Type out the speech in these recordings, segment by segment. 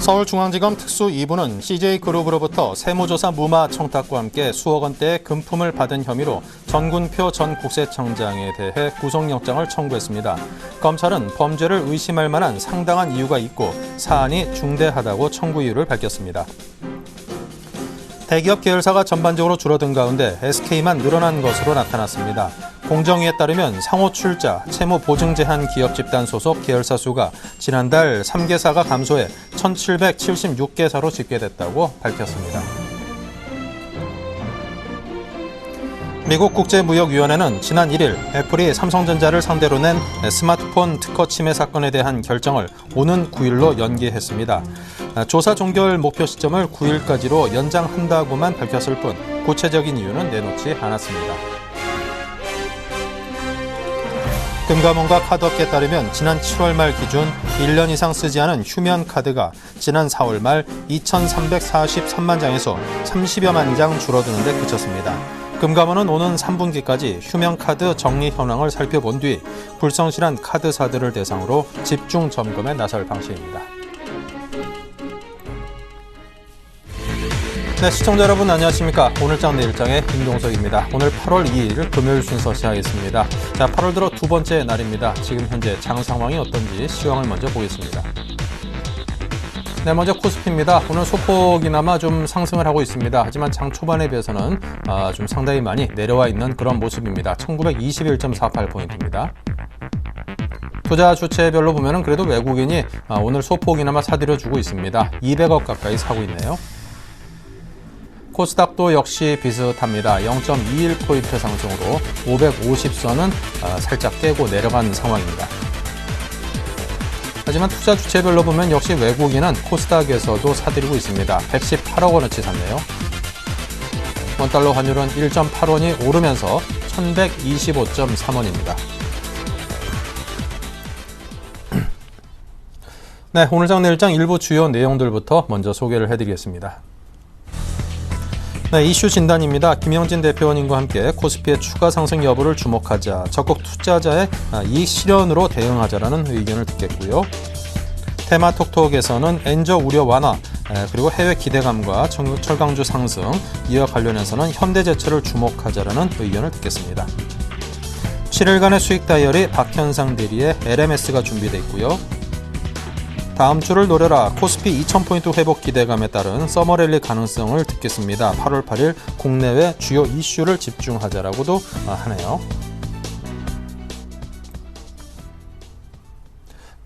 서울중앙지검 특수 2부는 CJ그룹으로부터 세무조사 무마 청탁과 함께 수억 원대의 금품을 받은 혐의로 전군표 전 국세청장에 대해 구속영장을 청구했습니다. 검찰은 범죄를 의심할 만한 상당한 이유가 있고 사안이 중대하다고 청구 이유를 밝혔습니다. 대기업 계열사가 전반적으로 줄어든 가운데 SK만 늘어난 것으로 나타났습니다. 공정위에 따르면 상호 출자, 채무 보증 제한 기업 집단 소속 계열사 수가 지난달 3개사가 감소해 1,776개사로 집계됐다고 밝혔습니다. 미국 국제무역위원회는 지난 1일 애플이 삼성전자를 상대로 낸 스마트폰 특허 침해 사건에 대한 결정을 오는 9일로 연기했습니다. 조사 종결 목표 시점을 9일까지로 연장한다고만 밝혔을 뿐 구체적인 이유는 내놓지 않았습니다. 금감원과 카드업계에 따르면 지난 7월 말 기준 1년 이상 쓰지 않은 휴면 카드가 지난 4월 말 2,343만 장에서 30여만 장 줄어드는 데 그쳤습니다. 금감원은 오는 3분기까지 휴면 카드 정리 현황을 살펴본 뒤 불성실한 카드사들을 대상으로 집중 점검에 나설 방침입니다. 네, 시청자 여러분 안녕하십니까. 오늘장 내일장의 임동석입니다. 오늘 8월 2일 금요일 순서 시작하겠습니다. 자, 8월 들어 두 번째 날입니다. 지금 현재 장 상황이 어떤지 시황을 먼저 보겠습니다. 네, 먼저 코스피입니다. 오늘 소폭이나마 좀 상승을 하고 있습니다. 하지만 장 초반에 비해서는 좀 상당히 많이 내려와 있는 그런 모습입니다. 1921.48포인트입니다. 투자 주체별로 보면은 그래도 외국인이 오늘 소폭이나마 사들여주고 있습니다. 200억 가까이 사고 있네요. 코스닥도 역시 비슷합니다. 0.21포인트 상승으로 550선은 살짝 깨고 내려간 상황입니다. 하지만 투자 주체별로 보면 역시 외국인은 코스닥에서도 사들이고 있습니다. 118억 원어치 샀네요. 원달러 환율은 1.8원이 오르면서 1125.3원입니다. 네, 오늘장 내일장 일부 주요 내용들부터 먼저 소개를 해드리겠습니다. 네, 이슈 진단입니다. 김영진 대표원님과 함께 코스피의 추가 상승 여부를 주목하자, 적극 투자자의 이익 실현으로 대응하자라는 의견을 듣겠고요. 테마톡톡에서는 엔저 우려 완화, 그리고 해외 기대감과 철강주 상승, 이와 관련해서는 현대제철을 주목하자라는 의견을 듣겠습니다. 7일간의 수익 다이어리 박현상 대리의 LMS가 준비되어 있고요. 다음 주를 노려라 코스피 2000포인트 회복 기대감에 따른 서머랠리 가능성을 듣겠습니다. 8월 8일 국내외 주요 이슈를 집중하자라고도 하네요.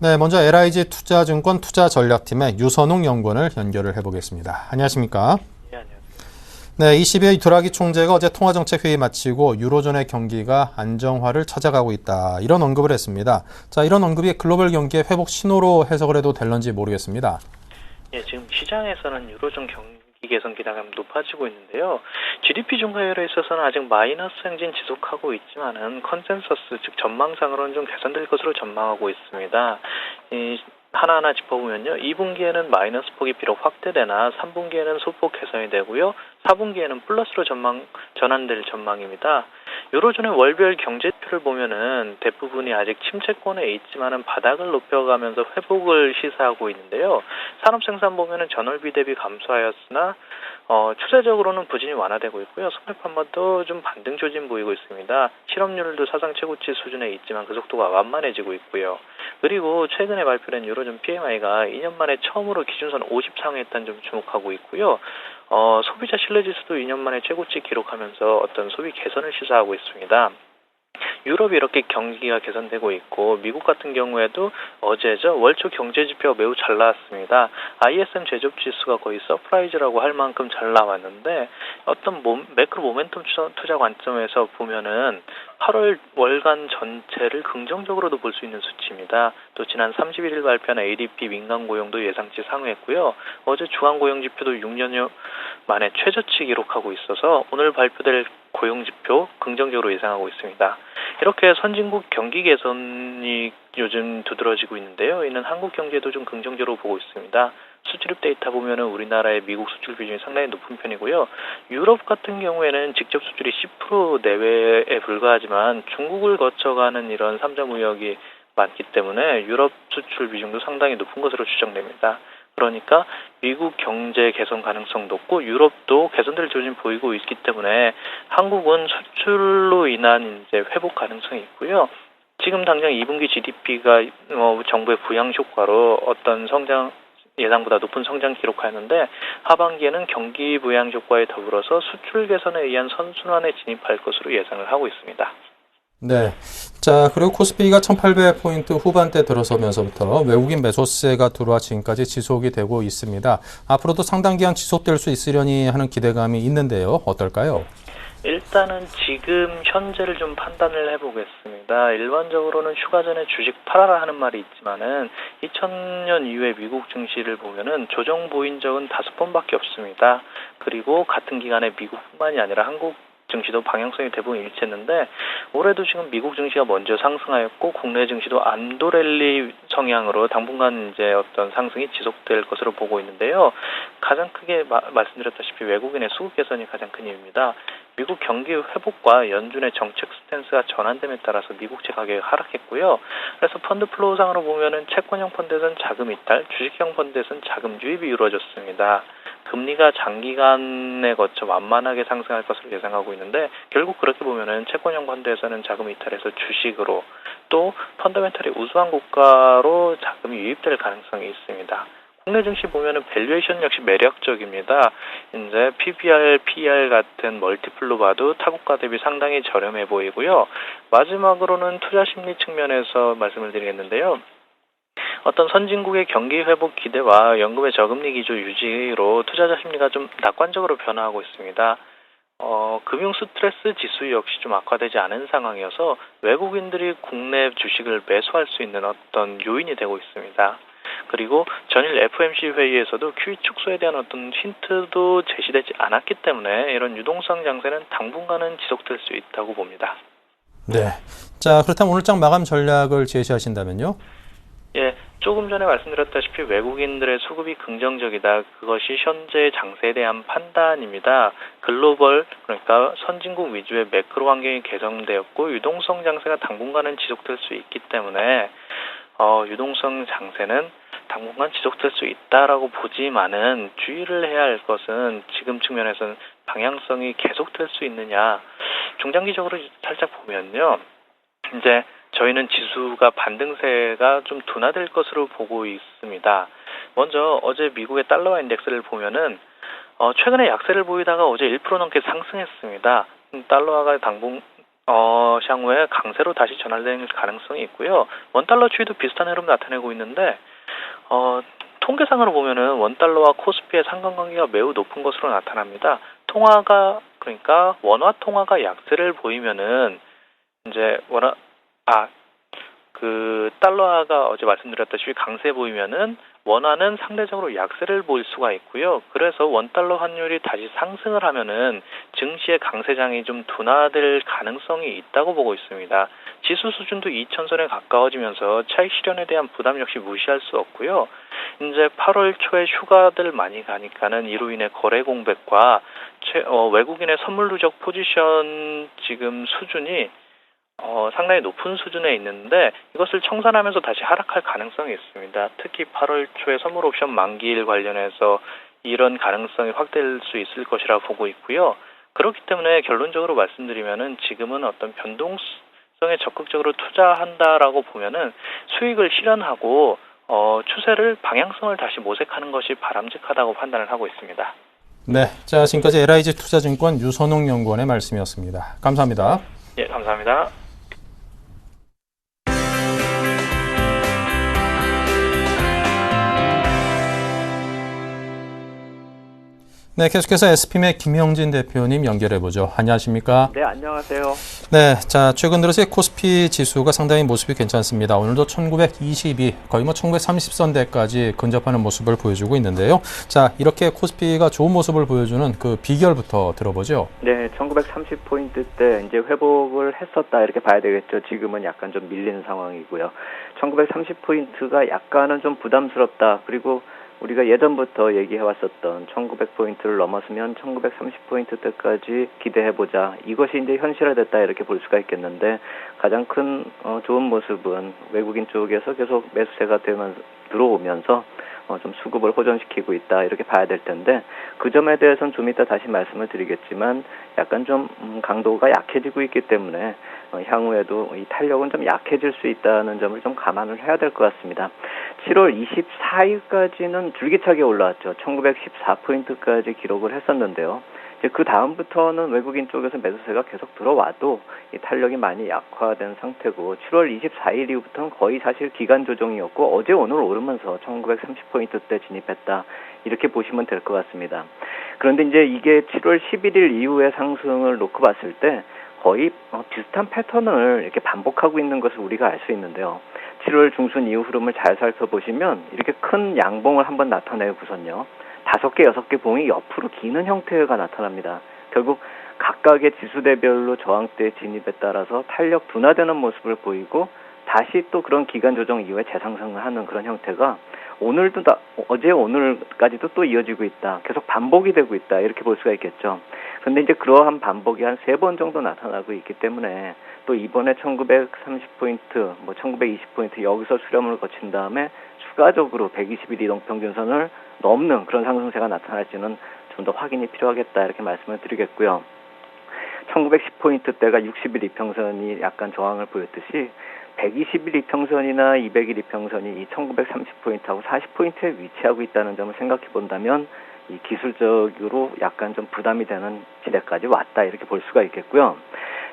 네, 먼저 LIG 투자증권 투자전략팀의 유선웅 연구원을 연결을 해보겠습니다. 안녕하십니까? 네, 안녕하세요. 네, 22일 드라기 총재가 어제 통화정책회의 마치고 유로존의 경기가 안정화를 찾아가고 있다, 이런 언급을 했습니다. 자, 이런 언급이 글로벌 경기의 회복 신호로 해석을 해도 될런지 모르겠습니다. 예, 지금 시장에서는 유로존 경기 개선 기대감이 높아지고 있는데요. GDP 증가율에 있어서는 아직 마이너스 행진 지속하고 있지만은 컨센서스, 즉 전망상으로는 좀 개선될 것으로 전망하고 있습니다. 하나하나 짚어보면요. 2분기에는 마이너스 폭이 비록 확대되나 3분기에는 소폭 개선이 되고요. 4분기에는 플러스로 전환될 전망입니다. 유로존의 월별 경제표를 보면은 대부분이 아직 침체권에 있지만은 바닥을 높여가면서 회복을 시사하고 있는데요. 산업 생산 보면은 전월비 대비 감소하였으나 추세적으로는 부진이 완화되고 있고요. 소매 판매도 좀 반등 조짐 보이고 있습니다. 실업률도 사상 최고치 수준에 있지만 그 속도가 완만해지고 있고요. 그리고 최근에 발표된 유로존 PMI가 2년 만에 처음으로 기준선 50 상회했다는 점 주목하고 있고요. 소비자 신뢰지수도 2년 만에 최고치 기록하면서 어떤 소비 개선을 시사하고 있습니다. 유럽이 이렇게 경기가 개선되고 있고 미국 같은 경우에도 어제죠. 월초 경제지표가 매우 잘 나왔습니다. ISM 제조업지수가 거의 서프라이즈라고 할 만큼 잘 나왔는데 어떤 매크로 모멘텀 투자 관점에서 보면은 8월 월간 전체를 긍정적으로도 볼 수 있는 수치입니다. 또 지난 31일 발표한 ADP 민간 고용도 예상치 상회했고요. 어제 주간 고용 지표도 6년여 만에 최저치 기록하고 있어서 오늘 발표될 고용지표 긍정적으로 예상하고 있습니다. 이렇게 선진국 경기 개선이 요즘 두드러지고 있는데요. 이는 한국 경제도 좀 긍정적으로 보고 있습니다. 수출입 데이터 보면은 우리나라의 미국 수출 비중이 상당히 높은 편이고요. 유럽 같은 경우에는 직접 수출이 10% 내외에 불과하지만 중국을 거쳐가는 이런 3자 무역이 많기 때문에 유럽 수출 비중도 상당히 높은 것으로 추정됩니다. 그러니까 미국 경제 개선 가능성 높고 유럽도 개선될 조짐 보이고 있기 때문에 한국은 수출로 인한 이제 회복 가능성이 있고요. 지금 당장 2분기 GDP가 정부의 부양 효과로 어떤 성장 예상보다 높은 성장 기록하였는데 하반기에는 경기 부양 효과에 더불어서 수출 개선에 의한 선순환에 진입할 것으로 예상을 하고 있습니다. 네. 자, 그리고 코스피가 1800포인트 후반대 들어서면서부터 외국인 매수세가 들어와 지금까지 지속이 되고 있습니다. 앞으로도 상당 기간 지속될 수 있으려니 하는 기대감이 있는데요. 어떨까요? 일단은 지금 현재를 좀 판단을 해보겠습니다. 일반적으로는 휴가 전에 주식 팔아라 하는 말이 있지만은 2000년 이후에 미국 증시를 보면은 조정 보인 적은 5번밖에 없습니다. 그리고 같은 기간에 미국뿐만이 아니라 한국 증시도 방향성이 대부분 일치했는데 올해도 지금 미국 증시가 먼저 상승하였고 국내 증시도 안도 랠리 성향으로 당분간 이제 어떤 상승이 지속될 것으로 보고 있는데요. 가장 크게 말씀드렸다시피 외국인의 수급 개선이 가장 큰 이유입니다. 미국 경기 회복과 연준의 정책 스탠스가 전환됨에 따라서 미국채 가격이 하락했고요. 그래서 펀드 플로우상으로 보면은 채권형 펀드에서는 자금 이탈, 주식형 펀드에서는 자금 유입이 이루어졌습니다. 금리가 장기간에 거쳐 완만하게 상승할 것으로 예상하고 있는데 결국 그렇게 보면은 채권형 펀드에서는 자금 이탈해서 주식으로 또 펀더멘털이 우수한 국가로 자금이 유입될 가능성이 있습니다. 국내 증시 보면은 밸류에이션 역시 매력적입니다. 이제 PBR, PER 같은 멀티플로 봐도 타국가 대비 상당히 저렴해 보이고요. 마지막으로는 투자 심리 측면에서 말씀을 드리겠는데요. 어떤 선진국의 경기 회복 기대와 연금의 저금리 기조 유지로 투자자 심리가 좀 낙관적으로 변화하고 있습니다. 금융 스트레스 지수 역시 좀 악화되지 않은 상황이어서 외국인들이 국내 주식을 매수할 수 있는 어떤 요인이 되고 있습니다. 그리고 전일 FOMC 회의에서도 QE 축소에 대한 어떤 힌트도 제시되지 않았기 때문에 이런 유동성 장세는 당분간은 지속될 수 있다고 봅니다. 네. 자, 그렇다면 오늘장 마감 전략을 제시하신다면요? 예, 조금 전에 말씀드렸다시피 외국인들의 수급이 긍정적이다. 그것이 현재 장세에 대한 판단입니다. 글로벌, 그러니까 선진국 위주의 매크로 환경이 개선되었고 유동성 장세가 당분간은 지속될 수 있기 때문에 유동성 장세는 당분간 지속될 수 있다라고 보지만은 주의를 해야 할 것은 지금 측면에서는 방향성이 계속될 수 있느냐. 중장기적으로 살짝 보면요. 이제 저희는 지수가 반등세가 좀 둔화될 것으로 보고 있습니다. 먼저 어제 미국의 달러화 인덱스를 보면은 최근에 약세를 보이다가 어제 1% 넘게 상승했습니다. 달러화가 향후에 강세로 다시 전환될 가능성이 있고요. 원달러 추이도 비슷한 흐름 나타내고 있는데 통계상으로 보면은 원달러와 코스피의 상관관계가 매우 높은 것으로 나타납니다. 그러니까 원화 통화가 약세를 보이면은 이제 달러화가 어제 말씀드렸다시피 강세 보이면은 원화는 상대적으로 약세를 보일 수가 있고요. 그래서 원달러 환율이 다시 상승을 하면은 증시의 강세장이 좀 둔화될 가능성이 있다고 보고 있습니다. 지수 수준도 2000선에 가까워지면서 차익 실현에 대한 부담 역시 무시할 수 없고요. 이제 8월 초에 휴가들 많이 가니까는 이로 인해 거래 공백과 외국인의 선물 누적 포지션 지금 수준이 상당히 높은 수준에 있는데 이것을 청산하면서 다시 하락할 가능성이 있습니다. 특히 8월 초에 선물 옵션 만기일 관련해서 이런 가능성이 확대될 수 있을 것이라 보고 있고요. 그렇기 때문에 결론적으로 말씀드리면은 지금은 어떤 변동성에 적극적으로 투자한다라고 보면은 수익을 실현하고 추세를 방향성을 다시 모색하는 것이 바람직하다고 판단을 하고 있습니다. 네, 자 지금까지 LIG 투자증권 유선홍 연구원의 말씀이었습니다. 감사합니다. 예, 감사합니다. 네, 계속해서 SPM의 김영진 대표님 연결해보죠. 안녕하십니까? 네, 안녕하세요. 네, 자 최근 들어서 코스피 지수가 상당히 모습이 괜찮습니다. 오늘도 1922, 거의 1930선대까지 근접하는 모습을 보여주고 있는데요. 자, 이렇게 코스피가 좋은 모습을 보여주는 그 비결부터 들어보죠. 네, 1930포인트 때 이제 회복을 했었다 이렇게 봐야 되겠죠. 지금은 약간 좀 밀리는 상황이고요. 1930포인트가 약간은 좀 부담스럽다. 그리고 우리가 예전부터 얘기해왔었던 1900포인트를 넘었으면 1930포인트 때까지 기대해보자. 이것이 이제 현실화됐다 이렇게 볼 수가 있겠는데 가장 큰 좋은 모습은 외국인 쪽에서 계속 매수세가 들어오면서 좀 수급을 호전시키고 있다 이렇게 봐야 될 텐데 그 점에 대해서는 좀 이따 다시 말씀을 드리겠지만 약간 좀 강도가 약해지고 있기 때문에 향후에도 이 탄력은 좀 약해질 수 있다는 점을 좀 감안을 해야 될 것 같습니다. 7월 24일까지는 줄기차게 올라왔죠. 1914포인트까지 기록을 했었는데요. 이제 그 다음부터는 외국인 쪽에서 매수세가 계속 들어와도 이 탄력이 많이 약화된 상태고 7월 24일 이후부터는 거의 사실 기간 조정이었고 어제 오늘 오르면서 1930포인트대 진입했다 이렇게 보시면 될 것 같습니다. 그런데 이제 이게 7월 11일 이후의 상승을 놓고 봤을 때 거의 비슷한 패턴을 이렇게 반복하고 있는 것을 우리가 알 수 있는데요. 7월 중순 이후 흐름을 잘 살펴보시면 이렇게 큰 양봉을 한번 나타내고선요. 5개, 6개 봉이 옆으로 기는 형태가 나타납니다. 결국 각각의 지수대별로 저항대 진입에 따라서 탄력 둔화되는 모습을 보이고 다시 또 그런 기간 조정 이후에 재상승을 하는 그런 형태가 오늘도 어제 오늘까지도 또 이어지고 있다. 계속 반복이 되고 있다. 이렇게 볼 수가 있겠죠. 그런데 이제 그러한 반복이 한 3번 정도 나타나고 있기 때문에 또 이번에 1930포인트, 1920포인트 여기서 수렴을 거친 다음에 추가적으로 120일 이동평균선을 넘는 그런 상승세가 나타날지는 좀 더 확인이 필요하겠다 이렇게 말씀을 드리겠고요. 1910포인트대가 60일 이평선이 약간 저항을 보였듯이 120일 이평선이나 200일 이평선이 이 1930포인트하고 40포인트에 위치하고 있다는 점을 생각해 본다면 이 기술적으로 약간 좀 부담이 되는 지대까지 왔다 이렇게 볼 수가 있겠고요.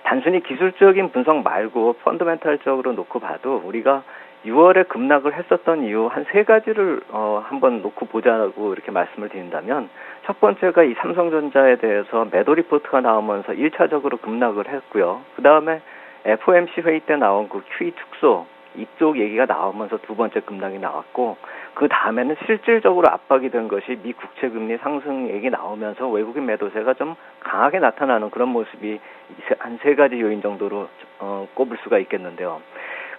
단순히 기술적인 분석 말고 펀더멘탈적으로 놓고 봐도 우리가 6월에 급락을 했었던 이유 한 3가지를 한번 놓고 보자고 이렇게 말씀을 드린다면 첫 번째가 이 삼성전자에 대해서 매도 리포트가 나오면서 1차적으로 급락을 했고요. 그 다음에 FOMC 회의 때 나온 그 QE 축소 이쪽 얘기가 나오면서 두 번째 급락이 나왔고 그 다음에는 실질적으로 압박이 된 것이 미 국채금리 상승 얘기 나오면서 외국인 매도세가 좀 강하게 나타나는 그런 모습이 한 3가지 요인 정도로 꼽을 수가 있겠는데요.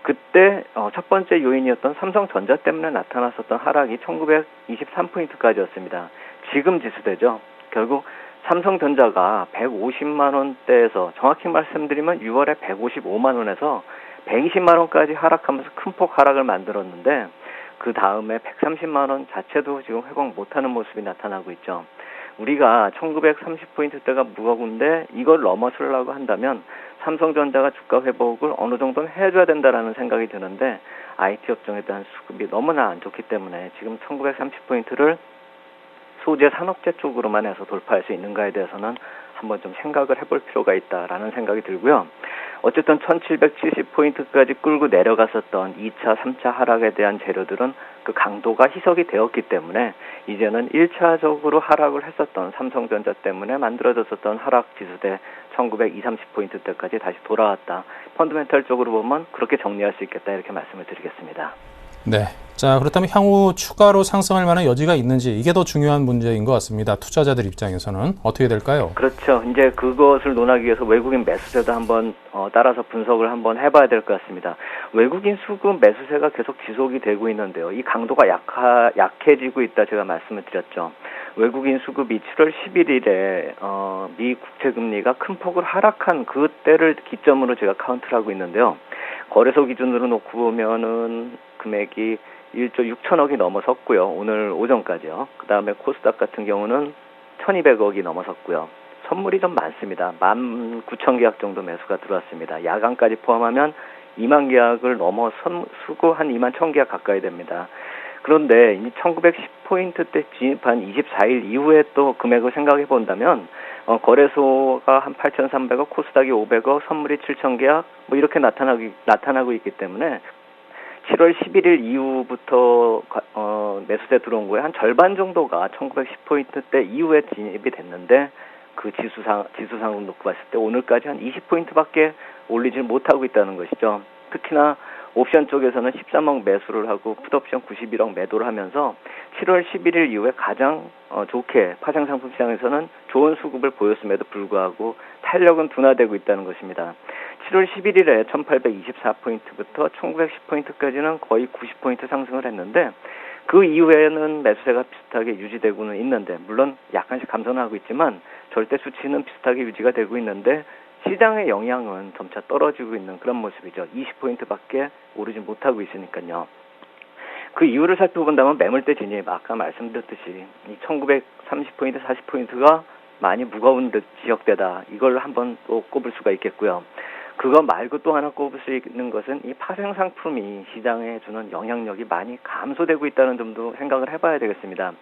그때 첫 번째 요인이었던 삼성전자 때문에 나타났었던 하락이 1923포인트까지였습니다. 지금 지수대죠. 결국 삼성전자가 150만 원대에서 정확히 말씀드리면 6월에 155만 원에서 120만 원까지 하락하면서 큰 폭 하락을 만들었는데 그 다음에 130만 원 자체도 지금 회복 못하는 모습이 나타나고 있죠. 우리가 1930포인트대가 무거운데 이걸 넘어서려고 한다면 삼성전자가 주가 회복을 어느 정도는 해줘야 된다라는 생각이 드는데 IT 업종에 대한 수급이 너무나 안 좋기 때문에 지금 1930포인트를 소재 산업재 쪽으로만 해서 돌파할 수 있는가에 대해서는 한번 좀 생각을 해볼 필요가 있다라는 생각이 들고요. 어쨌든 1770포인트까지 끌고 내려갔었던 2차, 3차 하락에 대한 재료들은 그 강도가 희석이 되었기 때문에 이제는 1차적으로 하락을 했었던 삼성전자 때문에 만들어졌었던 하락 지수대 1920-30포인트대까지 다시 돌아왔다. 펀더멘탈적으로 보면 그렇게 정리할 수 있겠다 이렇게 말씀을 드리겠습니다. 네. 자, 그렇다면 향후 추가로 상승할 만한 여지가 있는지 이게 더 중요한 문제인 것 같습니다. 투자자들 입장에서는 어떻게 될까요? 그렇죠. 이제 그것을 논하기 위해서 외국인 매수세도 한번 따라서 분석을 한번 해봐야 될 것 같습니다. 외국인 수급 매수세가 계속 지속이 되고 있는데요. 이 강도가 약해지고 있다 제가 말씀을 드렸죠. 외국인 수급이 7월 11일에 미 국채금리가 큰 폭으로 하락한 그때를 기점으로 제가 카운트를 하고 있는데요. 거래소 기준으로 놓고 보면은 금액이 1조 6천억이 넘어섰고요. 오늘 오전까지요. 그 다음에 코스닥 같은 경우는 1200억이 넘어섰고요. 선물이 좀 많습니다. 19,000계약 정도 매수가 들어왔습니다. 야간까지 포함하면 2만 계약을 넘어서고 한 2만 1,000계약 가까이 됩니다. 그런데 이 1910포인트 때 진입한 24일 이후에 또 금액을 생각해 본다면 거래소가 한 8,300억, 코스닥이 500억, 선물이 7,000계약 뭐 이렇게 나타나고 있기 때문에 7월 11일 이후부터 매수세 들어온 거에 한 절반 정도가 1910포인트대 이후에 진입이 됐는데 그 지수상으로 놓고 봤을 때 오늘까지 한 20포인트밖에 올리지 못하고 있다는 것이죠. 특히나 옵션 쪽에서는 13억 매수를 하고 풋옵션 91억 매도를 하면서 7월 11일 이후에 가장 좋게 파생상품 시장에서는 좋은 수급을 보였음에도 불구하고 탄력은 둔화되고 있다는 것입니다. 7월 11일에 1824포인트부터 1910포인트까지는 거의 90포인트 상승을 했는데 그 이후에는 매수세가 비슷하게 유지되고는 있는데 물론 약간씩 감소는 하고 있지만 절대 수치는 비슷하게 유지가 되고 있는데 시장의 영향은 점차 떨어지고 있는 그런 모습이죠. 20포인트밖에 오르지 못하고 있으니까요. 그 이유를 살펴본다면 매물대 진입, 아까 말씀드렸듯이 이 1930포인트, 40포인트가 많이 무거운 지역대다. 이걸 한번 또 꼽을 수가 있겠고요. 그거 말고 또 하나 꼽을 수 있는 것은 이 파생 상품이 시장에 주는 영향력이 많이 감소되고 있다는 점도 생각을 해봐야 되겠습니다.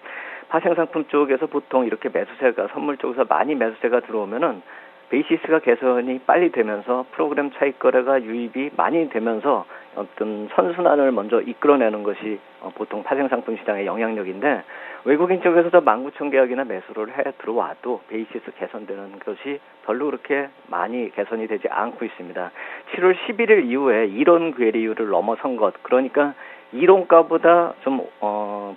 파생 상품 쪽에서 보통 이렇게 매수세가, 선물 쪽에서 많이 매수세가 들어오면은 베이시스가 개선이 빨리 되면서 프로그램 차익 거래가 유입이 많이 되면서 어떤 선순환을 먼저 이끌어내는 것이 보통 파생상품 시장의 영향력인데, 외국인 쪽에서도 19,000계약이나 매수를 해 들어와도 베이시스 개선되는 것이 별로 그렇게 많이 개선이 되지 않고 있습니다. 7월 11일 이후에 이론 괴리율을 넘어선 것, 그러니까 이론가보다 좀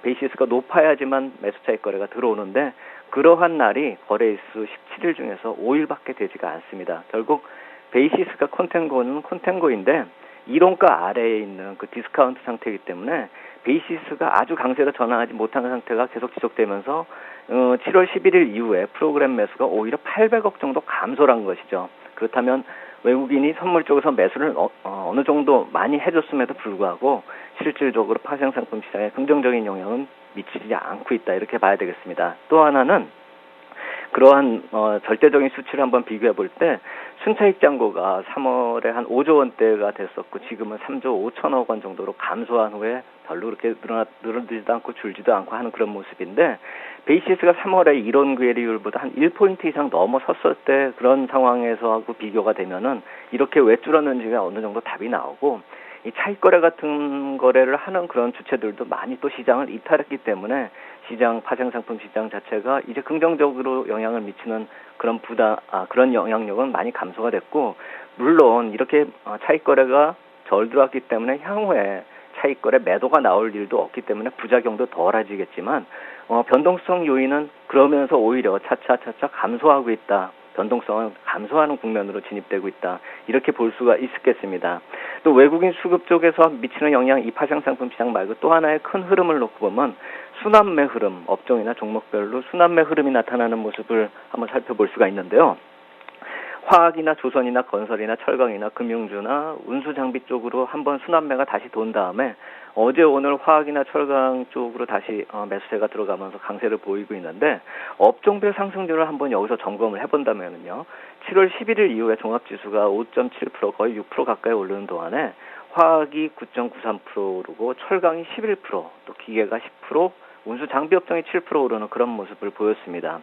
베이시스가 높아야지만 매수 차익 거래가 들어오는데, 그러한 날이 거래일수 17일 중에서 5일밖에 되지가 않습니다. 결국 베이시스가 컨텐고는 컨텐고인데 이론가 아래에 있는 그 디스카운트 상태이기 때문에 베이시스가 아주 강세로 전환하지 못하는 상태가 계속 지속되면서 7월 11일 이후에 프로그램 매수가 오히려 800억 정도 감소를 한 것이죠. 그렇다면 외국인이 선물 쪽에서 매수를 어느 정도 많이 해줬음에도 불구하고 실질적으로 파생상품 시장에 긍정적인 영향은 미치지 않고 있다, 이렇게 봐야 되겠습니다. 또 하나는 그러한 절대적인 수치를 한번 비교해 볼 때 순차익 잔고가 3월에 한 5조 원대가 됐었고 지금은 3조 5천억 원 정도로 감소한 후에 별로 그렇게 늘어지도 않고 줄지도 않고 하는 그런 모습인데, 베이시스가 3월에 이론 괴리율보다 한 1포인트 이상 넘어섰을 때 그런 상황에서하고 비교가 되면은 이렇게 왜 줄었는지가 어느 정도 답이 나오고, 이 차익거래 같은 거래를 하는 그런 주체들도 많이 또 시장을 이탈했기 때문에 시장, 파생상품 시장 자체가 이제 긍정적으로 영향을 미치는 그런 영향력은 많이 감소가 됐고, 물론 이렇게 차익거래가 덜 들어왔기 때문에 향후에 차익거래 매도가 나올 일도 없기 때문에 부작용도 덜해지겠지만, 변동성 요인은 그러면서 오히려 차차 감소하고 있다. 변동성은 감소하는 국면으로 진입되고 있다, 이렇게 볼 수가 있겠습니다. 또 외국인 수급 쪽에서 미치는 영향, 이 파생상품 시장 말고 또 하나의 큰 흐름을 놓고 보면 순환매 흐름, 업종이나 종목별로 순환매 흐름이 나타나는 모습을 한번 살펴볼 수가 있는데요. 화학이나 조선이나 건설이나 철강이나 금융주나 운수장비 쪽으로 한번 순환매가 다시 돈 다음에 어제 오늘 화학이나 철강 쪽으로 다시 매수세가 들어가면서 강세를 보이고 있는데, 업종별 상승률을 한번 여기서 점검을 해본다면요, 7월 11일 이후에 종합지수가 5.7% 거의 6% 가까이 오르는 동안에 화학이 9.93%오르고 철강이 11%, 또 기계가 10%, 운수장비 업종이 7% 오르는 그런 모습을 보였습니다.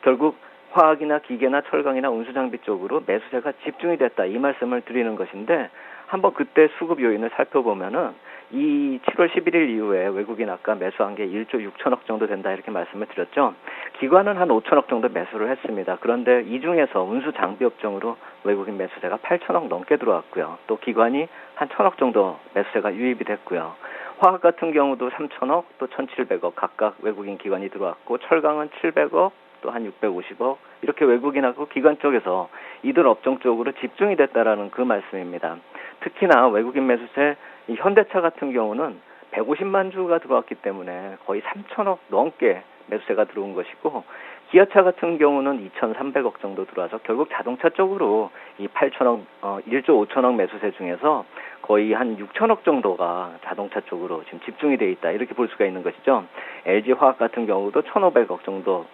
결국 화학이나 기계나 철강이나 운수장비 쪽으로 매수세가 집중이 됐다, 이 말씀을 드리는 것인데, 한번 그때 수급 요인을 살펴보면은 이 7월 11일 이후에 외국인 아까 매수한 게 1조 6천억 정도 된다, 이렇게 말씀을 드렸죠. 기관은 한 5천억 정도 매수를 했습니다. 그런데 이 중에서 운수장비 업종으로 외국인 매수세가 8천억 넘게 들어왔고요. 또 기관이 한 1천억 정도 매수세가 유입이 됐고요. 화학 같은 경우도 3천억 또 1,700억 각각 외국인 기관이 들어왔고, 철강은 700억 또 한 650억, 이렇게 외국인하고 기관 쪽에서 이들 업종 쪽으로 집중이 됐다라는 그 말씀입니다. 특히나 외국인 매수세, 이 현대차 같은 경우는 150만 주가 들어왔기 때문에 거의 3천억 넘게 매수세가 들어온 것이고, 기아차 같은 경우는 2,300억 정도 들어와서 결국 자동차 쪽으로 이 8천억, 1조 5천억 매수세 중에서 거의 한 6천억 정도가 자동차 쪽으로 지금 집중이 돼 있다, 이렇게 볼 수가 있는 것이죠. LG화학 같은 경우도 1,500억 정도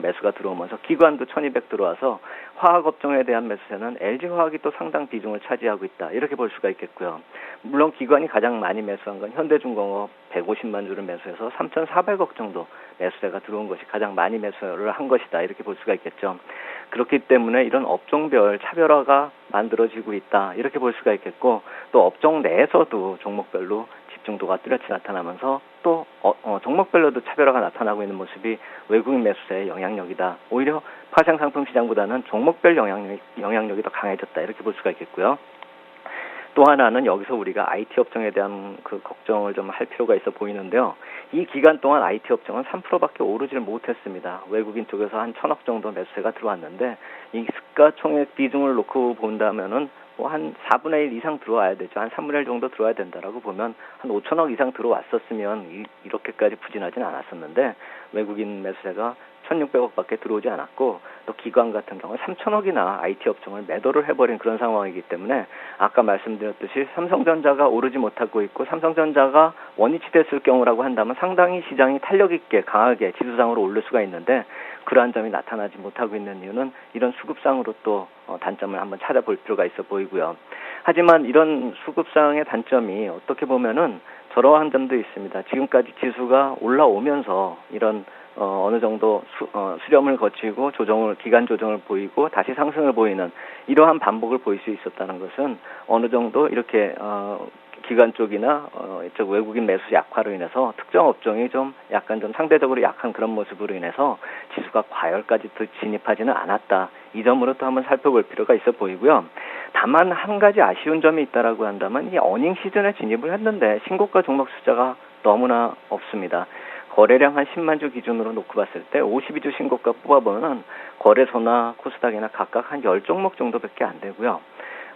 매수가 들어오면서 기관도 1,200 들어와서 화학업종에 대한 매수세는 LG화학이 또 상당 비중을 차지하고 있다, 이렇게 볼 수가 있겠고요. 물론 기관이 가장 많이 매수한 건 현대중공업 150만 주를 매수해서 3,400억 정도 매수세가 들어온 것이 가장 많이 매수를 한 것이다, 이렇게 볼 수가 있겠죠. 그렇기 때문에 이런 업종별 차별화가 만들어지고 있다, 이렇게 볼 수가 있겠고, 또 업종 내에서도 종목별로 집중도가 뚜렷이 나타나면서 또 종목별로도 차별화가 나타나고 있는 모습이 외국인 매수세의 영향력이다. 오히려 파생상품 시장보다는 종목별 영향력이 더 강해졌다, 이렇게 볼 수가 있겠고요. 또 하나는 여기서 우리가 IT 업종에 대한 그 걱정을 좀 할 필요가 있어 보이는데요. 이 기간 동안 IT 업종은 3%밖에 오르질 못했습니다. 외국인 쪽에서 한 1,000억 정도 매수세가 들어왔는데, 이 시가총액 비중을 놓고 본다면은 한 4분의 1 이상 들어와야 되죠. 한 3분의 1 정도 들어와야 된다라고 보면 한 5천억 이상 들어왔었으면 이렇게까지 부진하진 않았었는데, 외국인 매수세가 1,600억밖에 들어오지 않았고 또 기관 같은 경우는 3,000억이나 IT 업종을 매도를 해버린 그런 상황이기 때문에 아까 말씀드렸듯이 삼성전자가 오르지 못하고 있고 삼성전자가 원위치 됐을 경우라고 한다면 상당히 시장이 탄력 있게 강하게 지수상으로 오를 수가 있는데 그러한 점이 나타나지 못하고 있는 이유는 이런 수급상으로 또 단점을 한번 찾아볼 필요가 있어 보이고요. 하지만 이런 수급상의 단점이 어떻게 보면은 저러한 점도 있습니다. 지금까지 지수가 올라오면서 이런 어느 정도 수렴을 거치고 기간 조정을 보이고 다시 상승을 보이는 이러한 반복을 보일 수 있었다는 것은 어느 정도 이렇게 기관 쪽이나 이쪽 외국인 매수 약화로 인해서 특정 업종이 좀 약간 좀 상대적으로 약한 그런 모습으로 인해서 지수가 과열까지 진입하지는 않았다. 이 점으로 또 한번 살펴볼 필요가 있어 보이고요. 다만 한 가지 아쉬운 점이 있다라고 한다면 이 어닝 시즌에 진입을 했는데 신고가 종목 숫자가 너무나 없습니다. 거래량 한 10만 주 기준으로 놓고 봤을 때 52주 신고가 뽑아보면 거래소나 코스닥이나 각각 한 10종목 정도밖에 안 되고요.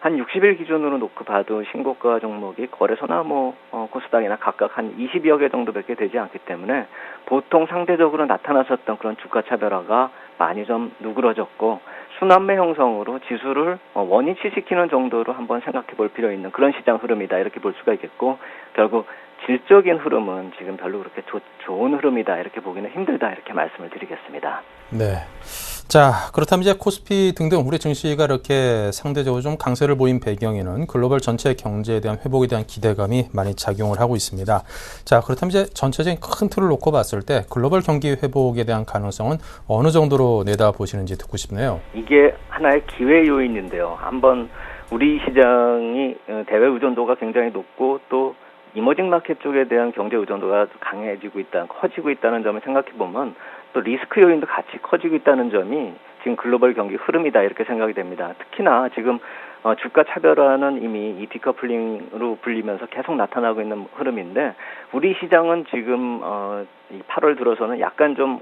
한 60일 기준으로 놓고 봐도 신고가 종목이 거래소나 코스닥이나 각각 한 20여 개 정도밖에 되지 않기 때문에 보통 상대적으로 나타났었던 그런 주가 차별화가 많이 좀 누그러졌고 순환매 형성으로 지수를 원위치시키는 정도로 한번 생각해 볼 필요 있는 그런 시장 흐름이다 이렇게 볼 수가 있겠고 결국 질적인 흐름은 지금 별로 그렇게 좋은 흐름이다 이렇게 보기는 힘들다 이렇게 말씀을 드리겠습니다. 네. 자, 그렇다면 이제 코스피 등등 우리 증시가 이렇게 상대적으로 좀 강세를 보인 배경에는 글로벌 전체 경제에 대한 회복에 대한 기대감이 많이 작용을 하고 있습니다. 자, 그렇다면 이제 전체적인 큰 틀을 놓고 봤을 때 글로벌 경기 회복에 대한 가능성은 어느 정도로 내다보시는지 듣고 싶네요. 이게 하나의 기회 요인인데요. 한번 우리 시장이 대외 의존도가 굉장히 높고 또 이머징 마켓 쪽에 대한 경제 의존도가 커지고 있다는 점을 생각해 보면 또 리스크 요인도 같이 커지고 있다는 점이 지금 글로벌 경기 흐름이다 이렇게 생각이 됩니다. 특히나 지금 주가 차별화는 이미 이 디커플링으로 불리면서 계속 나타나고 있는 흐름인데 우리 시장은 지금 8월 들어서는 약간 좀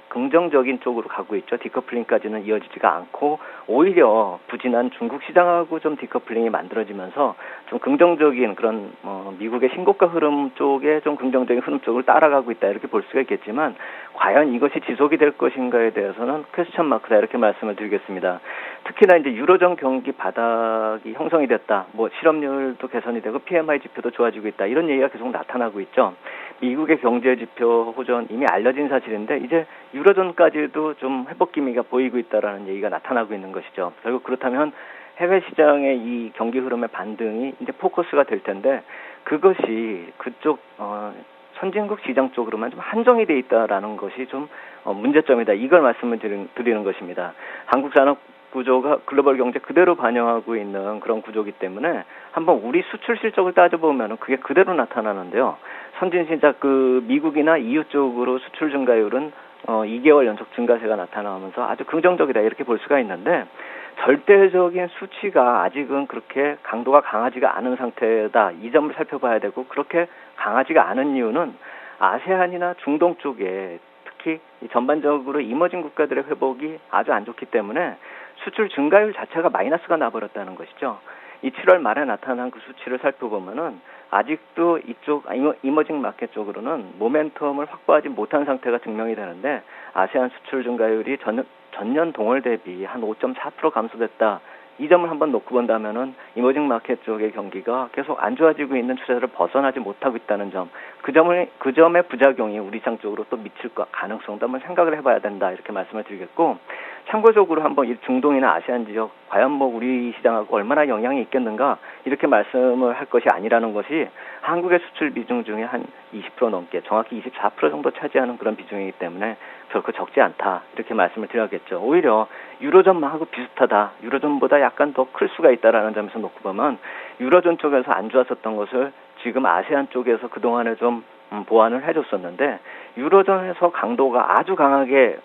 긍정적인 쪽으로 가고 있죠. 디커플링까지는 이어지지가 않고 오히려 부진한 중국 시장하고 좀 디커플링이 만들어지면서 좀 긍정적인 그런 미국의 신고가 흐름 쪽에 좀 긍정적인 흐름 쪽을 따라가고 있다 이렇게 볼 수가 있겠지만 과연 이것이 지속이 될 것인가에 대해서는 퀘스천 마크다 이렇게 말씀을 드리겠습니다. 특히나 이제 유로존 경기 바닥이 형성이 됐다. 실업률도 개선이 되고 PMI 지표도 좋아지고 있다. 이런 얘기가 계속 나타나고 있죠. 미국의 경제 지표 호전 이미 알려진 사실인데 이제 유로존까지도 좀 회복 기미가 보이고 있다라는 얘기가 나타나고 있는 것이죠. 결국 그렇다면 해외 시장의 이 경기 흐름의 반등이 이제 포커스가 될 텐데 그것이 그쪽 선진국 시장 쪽으로만 좀 한정이 돼 있다라는 것이 좀 문제점이다. 이걸 말씀을 드리는 것입니다. 한국 산업 구조가 글로벌 경제 그대로 반영하고 있는 그런 구조이기 때문에 한번 우리 수출 실적을 따져보면 그게 그대로 나타나는데요. 선진시장 미국이나 EU 쪽으로 수출 증가율은 2개월 연속 증가세가 나타나면서 아주 긍정적이다 이렇게 볼 수가 있는데 절대적인 수치가 아직은 그렇게 강도가 강하지가 않은 상태다. 이 점을 살펴봐야 되고 그렇게 강하지가 않은 이유는 아세안이나 중동 쪽에 특히 전반적으로 이머징 국가들의 회복이 아주 안 좋기 때문에 수출 증가율 자체가 마이너스가 나버렸다는 것이죠. 이 7월 말에 나타난 그 수치를 살펴보면은 아직도 이쪽 이머징 마켓 쪽으로는 모멘텀을 확보하지 못한 상태가 증명이 되는데 아세안 수출 증가율이 전년 동월 대비 한 5.4% 감소됐다. 이 점을 한번 놓고 본다면은 이머징 마켓 쪽의 경기가 계속 안 좋아지고 있는 추세를 벗어나지 못하고 있다는 점, 그 점의 부작용이 우리 시장 쪽으로 또 미칠 가능성도 한번 생각을 해봐야 된다 이렇게 말씀을 드리겠고, 참고적으로 한번 이 중동이나 아세안 지역 과연 우리 시장하고 얼마나 영향이 있겠는가 이렇게 말씀을 할 것이 아니라는 것이 한국의 수출 비중 중에 한 20% 넘게 정확히 24% 정도 차지하는 그런 비중이기 때문에 결코 적지 않다 이렇게 말씀을 드려야겠죠. 오히려 유로존하고 비슷하다. 유로존보다 약간 더 클 수가 있다라는 점에서 놓고 보면 유로존 쪽에서 안 좋았었던 것을 지금 아세안 쪽에서 그동안에 좀 보완을 해줬었는데 유로존에서 강도가 아주 강하게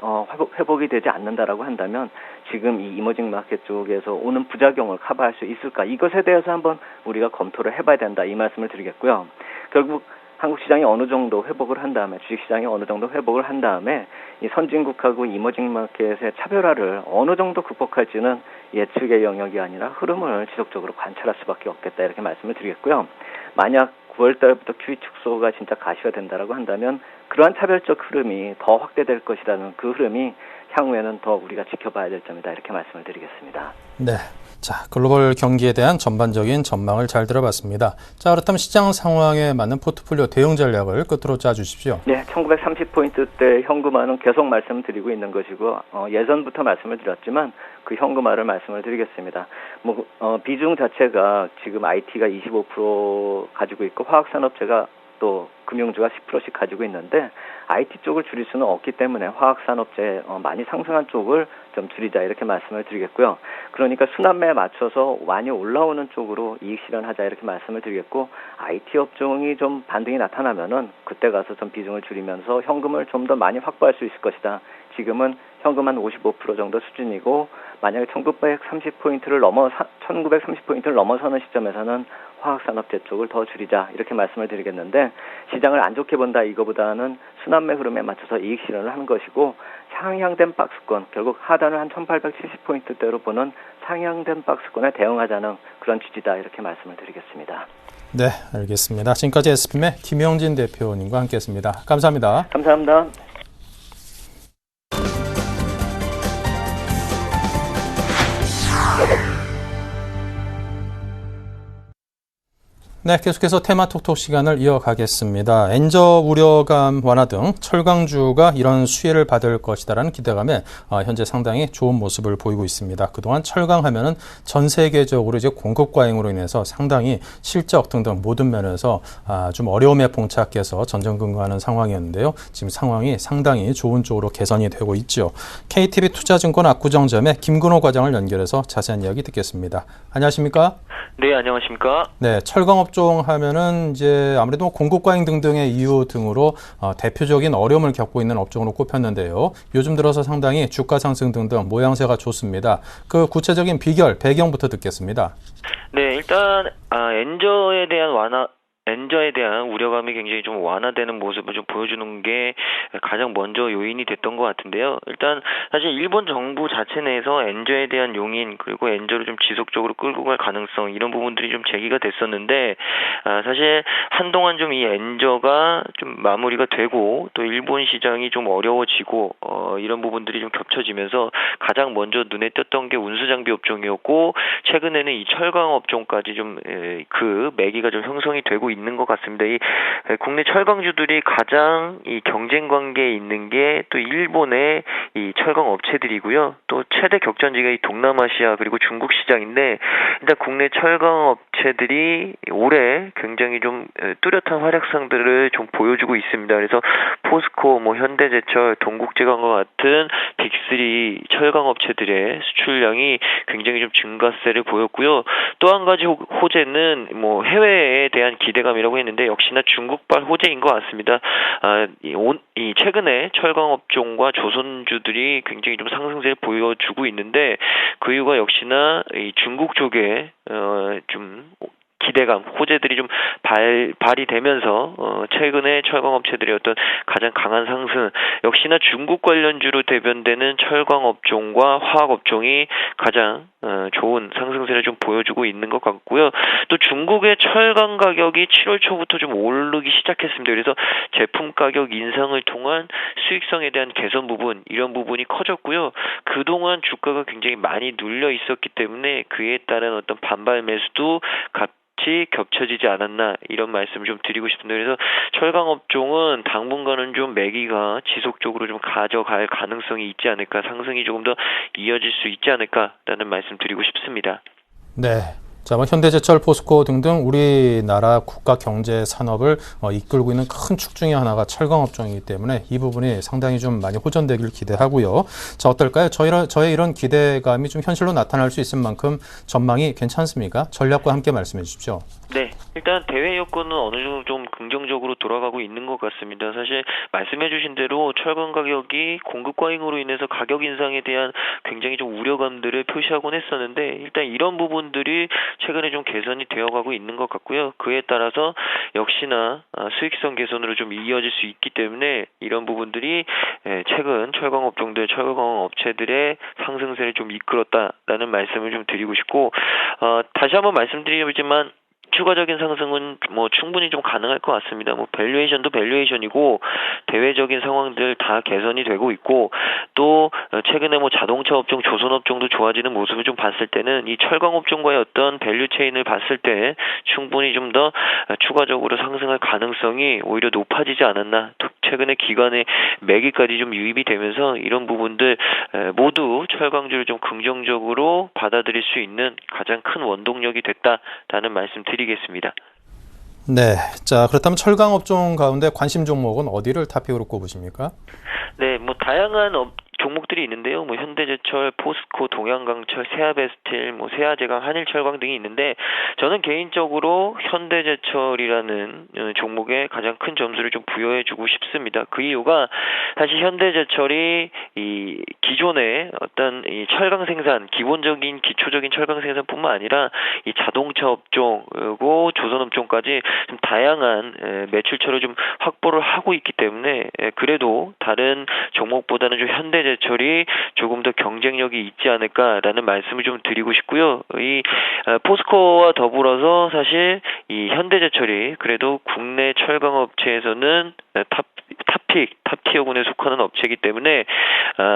회복이 되지 않는다라고 한다면 지금 이 이머징 마켓 쪽에서 오는 부작용을 커버할 수 있을까? 이것에 대해서 한번 우리가 검토를 해봐야 된다 이 말씀을 드리겠고요. 결국 한국 시장이 어느 정도 회복을 한 다음에 주식시장이 어느 정도 회복을 한 다음에 이 선진국하고 이머징 마켓의 차별화를 어느 정도 극복할지는 예측의 영역이 아니라 흐름을 지속적으로 관찰할 수밖에 없겠다 이렇게 말씀을 드리겠고요. 만약 9월 달부터 QE 축소가 진짜 가시가 된다라고 한다면 그러한 차별적 흐름이 더 확대될 것이라는 그 흐름이 향후에는 더 우리가 지켜봐야 될 점이다 이렇게 말씀을 드리겠습니다. 네. 자, 글로벌 경기에 대한 전반적인 전망을 잘 들어봤습니다. 자, 그렇다면 시장 상황에 맞는 포트폴리오 대응 전략을 끝으로 짜주십시오. 네, 1930포인트대 현금화는 계속 말씀드리고 있는 것이고 예전부터 말씀을 드렸지만 그 현금화를 말씀을 드리겠습니다. 비중 자체가 지금 IT가 25% 가지고 있고 화학산업체가 또 금융주가 10%씩 가지고 있는데 IT 쪽을 줄일 수는 없기 때문에 화학산업체 많이 상승한 쪽을 좀 줄이자 이렇게 말씀을 드리겠고요. 그러니까 순환매에 맞춰서 많이 올라오는 쪽으로 이익 실현하자 이렇게 말씀을 드리겠고 IT 업종이 좀 반등이 나타나면은 그때 가서 좀 비중을 줄이면서 현금을 좀 더 많이 확보할 수 있을 것이다. 지금은 현금 한 55% 정도 수준이고 만약에 1930포인트를 넘어서는 시점에서는 화학산업체 쪽을 더 줄이자 이렇게 말씀을 드리겠는데 시장을 안 좋게 본다 이거보다는 순환매 흐름에 맞춰서 이익 실현을 하는 것이고 상향된 박스권 결국 하단을 한 1870포인트대로 보는 상향된 박스권에 대응하자는 그런 취지다 이렇게 말씀을 드리겠습니다. 네, 알겠습니다. 지금까지 SPM의 김영진 대표님과 함께했습니다. 감사합니다. 감사합니다. 네, 계속해서 테마톡톡 시간을 이어가겠습니다. 엔저 우려감 완화 등 철강주가 이런 수혜를 받을 것이다라는 기대감에 현재 상당히 좋은 모습을 보이고 있습니다. 그동안 철강하면은 전 세계적으로 이제 공급 과잉으로 인해서 상당히 실적 등등 모든 면에서 좀 어려움에 봉착해서 전전긍긍하는 상황이었는데요. 지금 상황이 상당히 좋은 쪽으로 개선이 되고 있죠. KTB 투자증권 압구정점의 김근호 과장을 연결해서 자세한 이야기 듣겠습니다. 안녕하십니까? 네, 안녕하십니까? 네, 철강업종 하면은 이제 아무래도 공급 과잉 등등의 이유 등으로 대표적인 어려움을 겪고 있는 업종으로 꼽혔는데요. 요즘 들어서 상당히 주가 상승 등등 모양새가 좋습니다. 그 구체적인 비결, 배경부터 듣겠습니다. 네, 일단 엔저에 대한 우려감이 굉장히 좀 완화되는 모습을 좀 보여주는 게 가장 먼저 요인이 됐던 것 같은데요. 일단 사실 일본 정부 자체 내에서 엔저에 대한 용인 그리고 엔저를 좀 지속적으로 끌고 갈 가능성 이런 부분들이 좀 제기가 됐었는데 사실 한동안 좀 이 엔저가 좀 마무리가 되고 또 일본 시장이 좀 어려워지고 이런 부분들이 좀 겹쳐지면서 가장 먼저 눈에 띄었던 게 운수장비 업종이었고 최근에는 이 철강 업종까지 좀 그 매기가 좀 형성이 되고 있는 것 같습니다. 이 국내 철강주들이 가장 이 경쟁 관계에 있는 게 또 일본의 이 철강 업체들이고요. 또 최대 격전지가 이 동남아시아 그리고 중국 시장인데 일단 국내 철강 업체들이 올해 굉장히 좀 뚜렷한 활약상들을 좀 보여주고 있습니다. 그래서 포스코, 현대제철, 동국제강과 같은 빅3 철강 업체들의 수출량이 굉장히 좀 증가세를 보였고요. 또 한 가지 호재는 해외에 대한 기대감이라고 했는데 역시나 중국발 호재인 것 같습니다. 이 최근에 철강 업종과 조선주들이 굉장히 좀 상승세를 보여주고 있는데 그 이유가 역시나 이 중국 쪽에 좀 기대감, 호재들이 좀 발이 되면서 최근에 철강업체들의 어떤 가장 강한 상승 역시나 중국 관련주로 대변되는 철강업종과 화학업종이 가장 좋은 상승세를 좀 보여주고 있는 것 같고요. 또 중국의 철강 가격이 7월 초부터 좀 오르기 시작했습니다. 그래서 제품 가격 인상을 통한 수익성에 대한 개선 부분 이런 부분이 커졌고요. 그동안 주가가 굉장히 많이 눌려 있었기 때문에 그에 따른 어떤 반발 매수도 겹쳐지지 않았나 이런 말씀을 좀 드리고 싶습니다. 그래서 철강 업종은 당분간은 좀 매기가 지속적으로 좀 가져갈 가능성이 있지 않을까, 상승이 조금 더 이어질 수 있지 않을까라는 말씀 드리고 싶습니다. 네. 자, 현대제철, 포스코 등등 우리나라 국가 경제 산업을 이끌고 있는 큰 축 중에 하나가 철강 업종이기 때문에 이 부분이 상당히 좀 많이 호전되길 기대하고요. 자, 어떨까요? 저의 이런 기대감이 좀 현실로 나타날 수 있을 만큼 전망이 괜찮습니까? 전략과 함께 말씀해 주십시오. 네, 일단 대외 여건은 어느 정도 좀 긍정적으로 돌아가고 있는 것 같습니다. 사실 말씀해주신 대로 철강 가격이 공급 과잉으로 인해서 가격 인상에 대한 굉장히 좀 우려감들을 표시하곤 했었는데 일단 이런 부분들이 최근에 좀 개선이 되어가고 있는 것 같고요. 그에 따라서 역시나 수익성 개선으로 좀 이어질 수 있기 때문에 이런 부분들이 최근 철강 업체들의 상승세를 좀 이끌었다라는 말씀을 좀 드리고 싶고 다시 한번 말씀드리지만 추가적인 상승은 뭐 충분히 좀 가능할 것 같습니다. 뭐 밸류에이션도 밸류에이션이고 대외적인 상황들 다 개선이 되고 있고 또 최근에 뭐 자동차 업종, 조선 업종도 좋아지는 모습을 좀 봤을 때는 이 철강 업종과의 어떤 밸류 체인을 봤을 때 충분히 좀 더 추가적으로 상승할 가능성이 오히려 높아지지 않았나. 또 최근에 기관의 매기까지 좀 유입이 되면서 이런 부분들 모두 철강주를 좀 긍정적으로 받아들일 수 있는 가장 큰 원동력이 됐다라는 말씀 드리겠습니다. 네. 자, 그렇다면 철강 업종 가운데 관심 종목은 어디를 탑픽으로 꼽으십니까? 네, 뭐 다양한 종목들이 있는데요. 뭐 현대제철, 포스코, 동양강철, 세아베스틸, 뭐 세아제강, 한일철강 등이 있는데 저는 개인적으로 현대제철이라는 종목에 가장 큰 점수를 좀 부여해주고 싶습니다. 그 이유가 사실 현대제철이 이 기존의 어떤 이 철강 생산, 기본적인 기초적인 철강 생산뿐만 아니라 이 자동차 업종 그리고 조선 업종까지 좀 다양한 매출처를 좀 확보를 하고 있기 때문에 그래도 다른 종목보다는 좀 현대제철이 조금 더 경쟁력이 있지 않을까라는 말씀을 좀 드리고 싶고요. 이 포스코와 더불어서 사실 이 현대제철이 그래도 국내 철강 업체에서는 탑티어군에 속하는 업체이기 때문에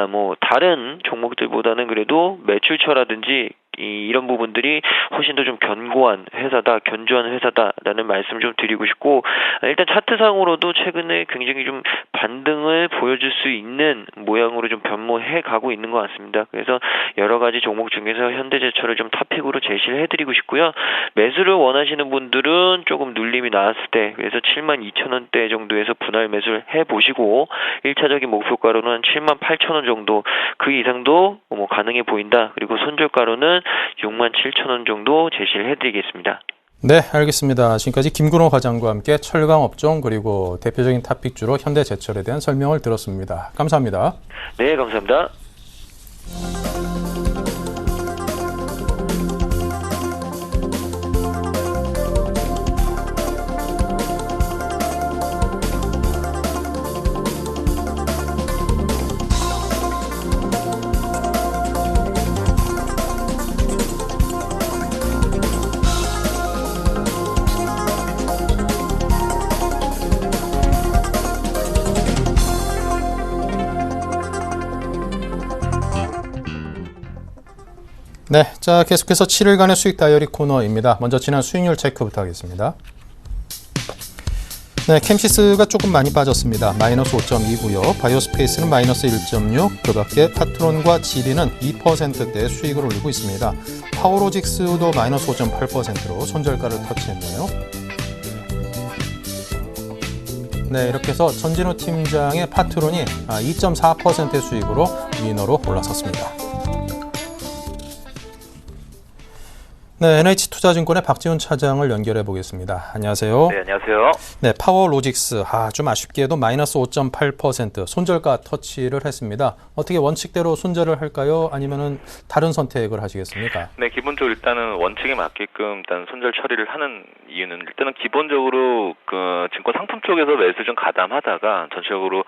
뭐 다른 종목들보다는 그래도 매출처라든지 이런 부분들이 훨씬 더 좀 견고한 회사다, 견조한 회사다라는 말씀 좀 드리고 싶고 일단 차트상으로도 최근에 굉장히 좀 반등을 보여줄 수 있는 모양으로 좀 변모해 가고 있는 것 같습니다. 그래서 여러 가지 종목 중에서 현대제철을 좀 탑픽으로 제시를 해드리고 싶고요. 매수를 원하시는 분들은 조금 눌림이 나왔을 때 그래서 72,000원대 정도에서 분할 매수를 해보시고 1차적인 목표가로는 한 78,000원 정도 그 이상도 뭐 가능해 보인다. 그리고 손절가로는 67,000원 정도 제시를 해드리겠습니다. 네, 알겠습니다. 지금까지 김근호 과장과 함께 철강 업종 그리고 대표적인 탑픽주로 현대제철에 대한 설명을 들었습니다. 감사합니다. 네, 감사합니다. 네, 자 계속해서 7일간의 수익 다이어리 코너입니다. 먼저 지난 수익률 체크부터 하겠습니다. 네, 캠시스가 조금 많이 빠졌습니다. 마이너스 5.2고요. 바이오스페이스는 마이너스 1.6, 그 밖에 파트론과 지리는 2%대 수익을 올리고 있습니다. 파워로직스도 마이너스 5.8%로 손절가를 터치했네요. 네, 이렇게 해서 전진우 팀장의 파트론이 2.4%의 수익으로 위너로 올라섰습니다. 네, NH투자증권의 박지훈 차장을 연결해 보겠습니다. 안녕하세요. 네, 안녕하세요. 네, 파워로직스 좀 아쉽게도 마이너스 5.8% 손절가 터치를 했습니다. 어떻게 원칙대로 손절을 할까요? 아니면은 다른 선택을 하시겠습니까? 네, 기본적으로 일단은 원칙에 맞게끔 일단 손절 처리를 하는 이유는 일단은 기본적으로 그 증권 상품 쪽에서 매수 좀 가담하다가 전체적으로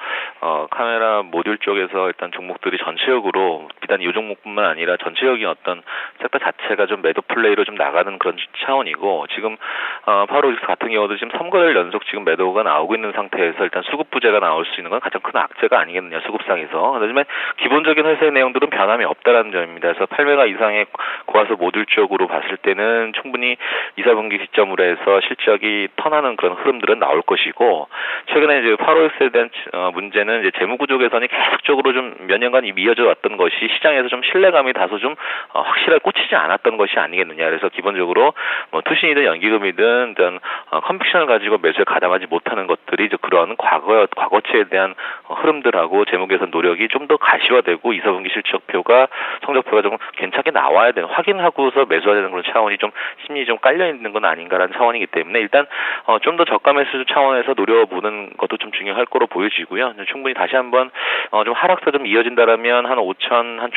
카메라 모듈 쪽에서 일단 종목들이 전체적으로 비단 이 종목뿐만 아니라 전체적인 어떤 섹터 자체가 좀 매도 플레이로 좀 나가는 그런 차원이고 지금 파워로직스 같은 경우도 지금 3거래일 연속 지금 매도가 나오고 있는 상태에서 일단 수급 부재가 나올 수 있는 건 가장 큰 악재가 아니겠느냐 수급상에서. 하지만 기본적인 회사의 내용들은 변함이 없다라는 점입니다. 그래서 8매가 이상의 고화소 모듈 쪽으로 봤을 때는 충분히 2, 4분기 기점으로 해서 실적이 턴하는 그런 흐름들은 나올 것이고 최근에 이제 파워로직스에 대한 문제는 이제 재무구조 개선이 계속적으로 좀 몇 년간 이어져 왔던 것이 시장에서 좀 신뢰감이 다소 좀 확실하게 꽂히지 않았던 것이 아니겠느냐. 그래서 기본적으로 뭐 투신이든 연기금이든 일단 컨빅션을 가지고 매수에 가담하지 못하는 것들이 이제 그런 과거치에 대한 흐름들하고 재무 개선 노력이 좀 더 가시화되고 2, 4분기 실적표가 성적표가 좀 괜찮게 나와야 되는 확인하고서 매수해야 되는 그런 차원이 좀 심리 좀 깔려 있는 건 아닌가라는 차원이기 때문에 일단 좀 더 저가 매수 차원에서 노려보는 것도 좀 중요할 거로 보여지고요. 충분히 다시 한번 좀 하락세 좀 이어진다라면 한 5천 한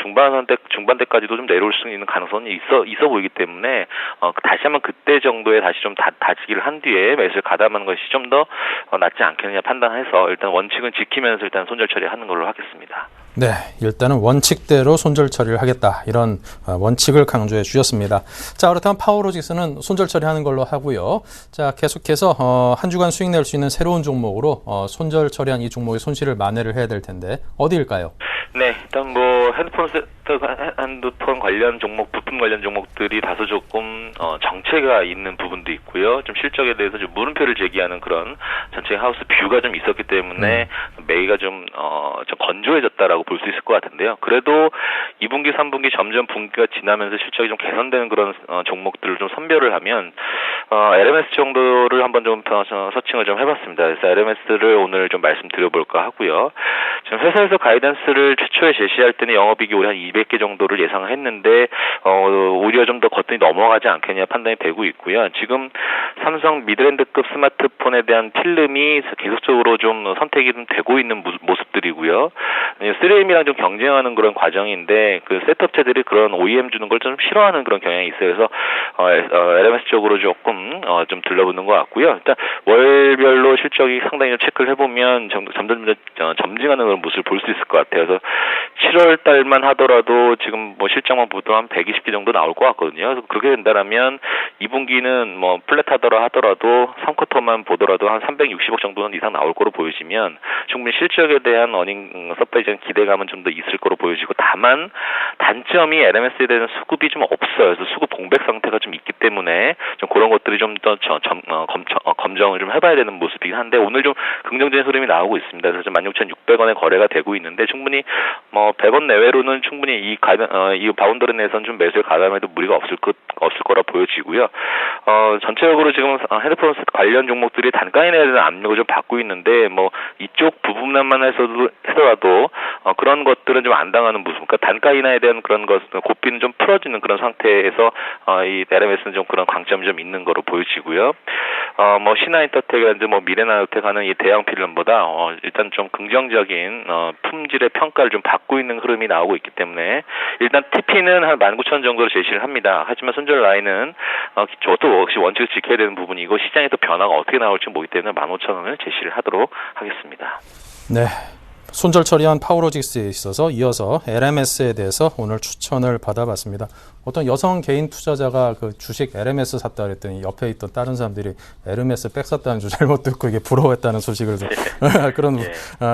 중반대까지도 좀 내려올 수 있는 가능성이 있어 보이기 때문에 다시 한번 그때 정도에 다시 좀 다지기를 한 뒤에 매수를 가담하는 것이 좀 더 낫지 않겠느냐 판단해서 일단 원칙은 지키면서 일단 손절 처리하는 걸로 하겠습니다. 네, 일단은 원칙대로 손절 처리를 하겠다. 이런 원칙을 강조해 주셨습니다. 자, 그렇다면 파워로직스는 손절 처리하는 걸로 하고요. 자, 계속해서 한 주간 수익 낼 수 있는 새로운 종목으로 손절 처리한 이 종목의 손실을 만회를 해야 될 텐데 어디일까요? 네, 일단 핸드폰 관련 종목, 부품 관련 종목들이 다소 조금 정체가 있는 부분도 있고요. 좀 실적에 대해서 좀 물음표를 제기하는 그런 전체 하우스 뷰가 좀 있었기 때문에 매기가 좀 건조해졌다라고 볼 수 있을 것 같은데요. 그래도 2분기, 3분기 점점 분기가 지나면서 실적이 좀 개선되는 그런 종목들을 좀 선별을 하면 LMS 정도를 한번 좀 서칭을 좀 해봤습니다. 그래서 LMS를 오늘 좀 말씀드려볼까 하고요. 지금 회사에서 가이던스를 최초에 제시할 때는 영업이익이 올해 한 200개 정도를 예상을 했는데 오히려 좀 더 거뜬히 넘어가지 않겠냐 판단이 되고 있고요. 지금 삼성 미드랜드급 스마트폰에 대한 필름이 계속적으로 좀 선택이 좀 되고 있는 모습들이고요. 3M이랑 좀 경쟁하는 그런 과정인데 그 셋업체들이 그런 OEM 주는 걸 좀 싫어하는 그런 경향이 있어요. 그래서 LMS 쪽으로 조금 좀 들러붙는 것 같고요. 일단 월별로 실적이 상당히 좀 체크를 해보면 점점 점증하는 그런 모습을 볼 수 있을 것 같아요. 그래서 7월 달만 하더라도 지금 뭐 실적만 보도 한 120개 정도 나올 것 같거든요. 그래서 그렇게 된다면 2분기는 뭐 플랫하더라 하더라도 3쿼터만 보더라도 한 360억 정도는 이상 나올 거로 보여지면 충분히 실적에 대한 어닝 서프라이즈에 대한 기대감은 좀 더 있을 거로 보여지고 다만 단점이 LMS에 대한 수급이 좀 없어요. 그래서 수급 공백 상태가 좀 있기 때문에 좀 그런 것들이 좀 더 검정을 좀 해봐야 되는 모습이긴 한데 오늘 좀 긍정적인 흐름이 나오고 있습니다. 그래서 16,600원에 거래가 되고 있는데 충분히 뭐 100원 내외로는 충분히 이 바운더리 내에서는 좀 매수에 가담해도 무리가 없을 거라 보여지고요. 전체적으로 지금 핸드폰 관련 종목들이 단가 인하에 대한 압력을 좀 받고 있는데 뭐 이쪽 부분만 해서라도 그런 것들은 좀 안 당하는 모습. 그러니까 단가 인하에 대한 그런 것 고삐는 좀 풀어지는 그런 상태에서 이 LMS는 좀 그런 강점이 좀 있는 거로 보여지고요. 뭐 신한인터텍이라든지 뭐 미래나노텍 하는 이 대형 필름보다 일단 좀 긍정적인 품질의 평가를 좀 받고 있는 흐름이 나오고 있기 때문에 일단 TP는 한 19,000원 정도로 제시를 합니다. 하지만 손절 라인은 저도 역시 원칙을 지켜야 되는 부분이고 시장에 또 변화가 어떻게 나올지 모르기 때문에 15,000원을 제시를 하도록 하겠습니다. 네. 손절 처리한 파워로직스에 있어서 이어서 LMS에 대해서 오늘 추천을 받아봤습니다. 어떤 여성 개인 투자자가 그 주식 LMS 샀다 그랬더니 옆에 있던 다른 사람들이 LMS 백 샀다는 줄 잘못 듣고 이게 부러워했다는 소식을 그런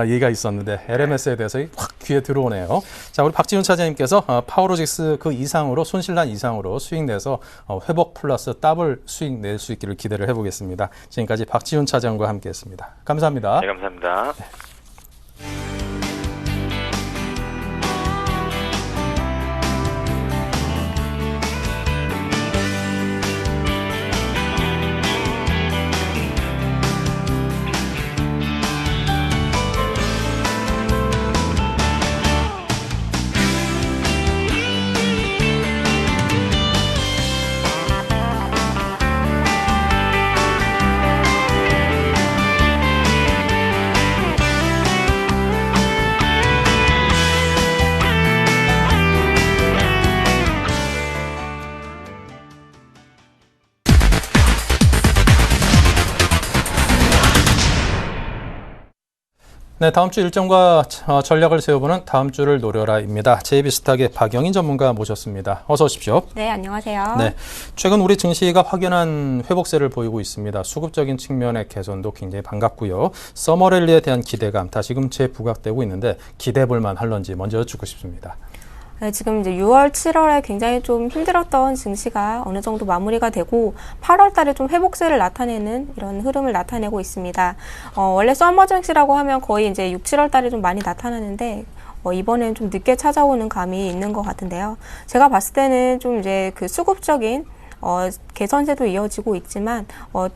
얘기가 있었는데 LMS에 대해서 확 귀에 들어오네요. 자, 우리 박지훈 차장님께서 파워로직스 그 이상으로 손실난 이상으로 수익 내서 회복 플러스 더블 수익 낼 수 있기를 기대를 해보겠습니다. 지금까지 박지훈 차장과 함께했습니다. 감사합니다. 네, 감사합니다. 네. 네, 다음 주 일정과 전략을 세워보는 다음 주를 노려라입니다. 제이비스탁의 박영인 전문가 모셨습니다. 어서 오십시오. 네, 안녕하세요. 네, 최근 우리 증시가 확연한 회복세를 보이고 있습니다. 수급적인 측면의 개선도 굉장히 반갑고요. 서머랠리에 대한 기대감 다시금 재부각되고 있는데 기대해볼 만할런지 먼저 여쭙고 싶습니다. 네, 지금 이제 6월, 7월에 굉장히 좀 힘들었던 증시가 어느 정도 마무리가 되고 8월 달에 좀 회복세를 나타내는 이런 흐름을 나타내고 있습니다. 원래 서머 증시라고 하면 거의 이제 6, 7월 달에 좀 많이 나타나는데 이번엔 좀 늦게 찾아오는 감이 있는 것 같은데요. 제가 봤을 때는 좀 이제 그 수급적인 개선세도 이어지고 있지만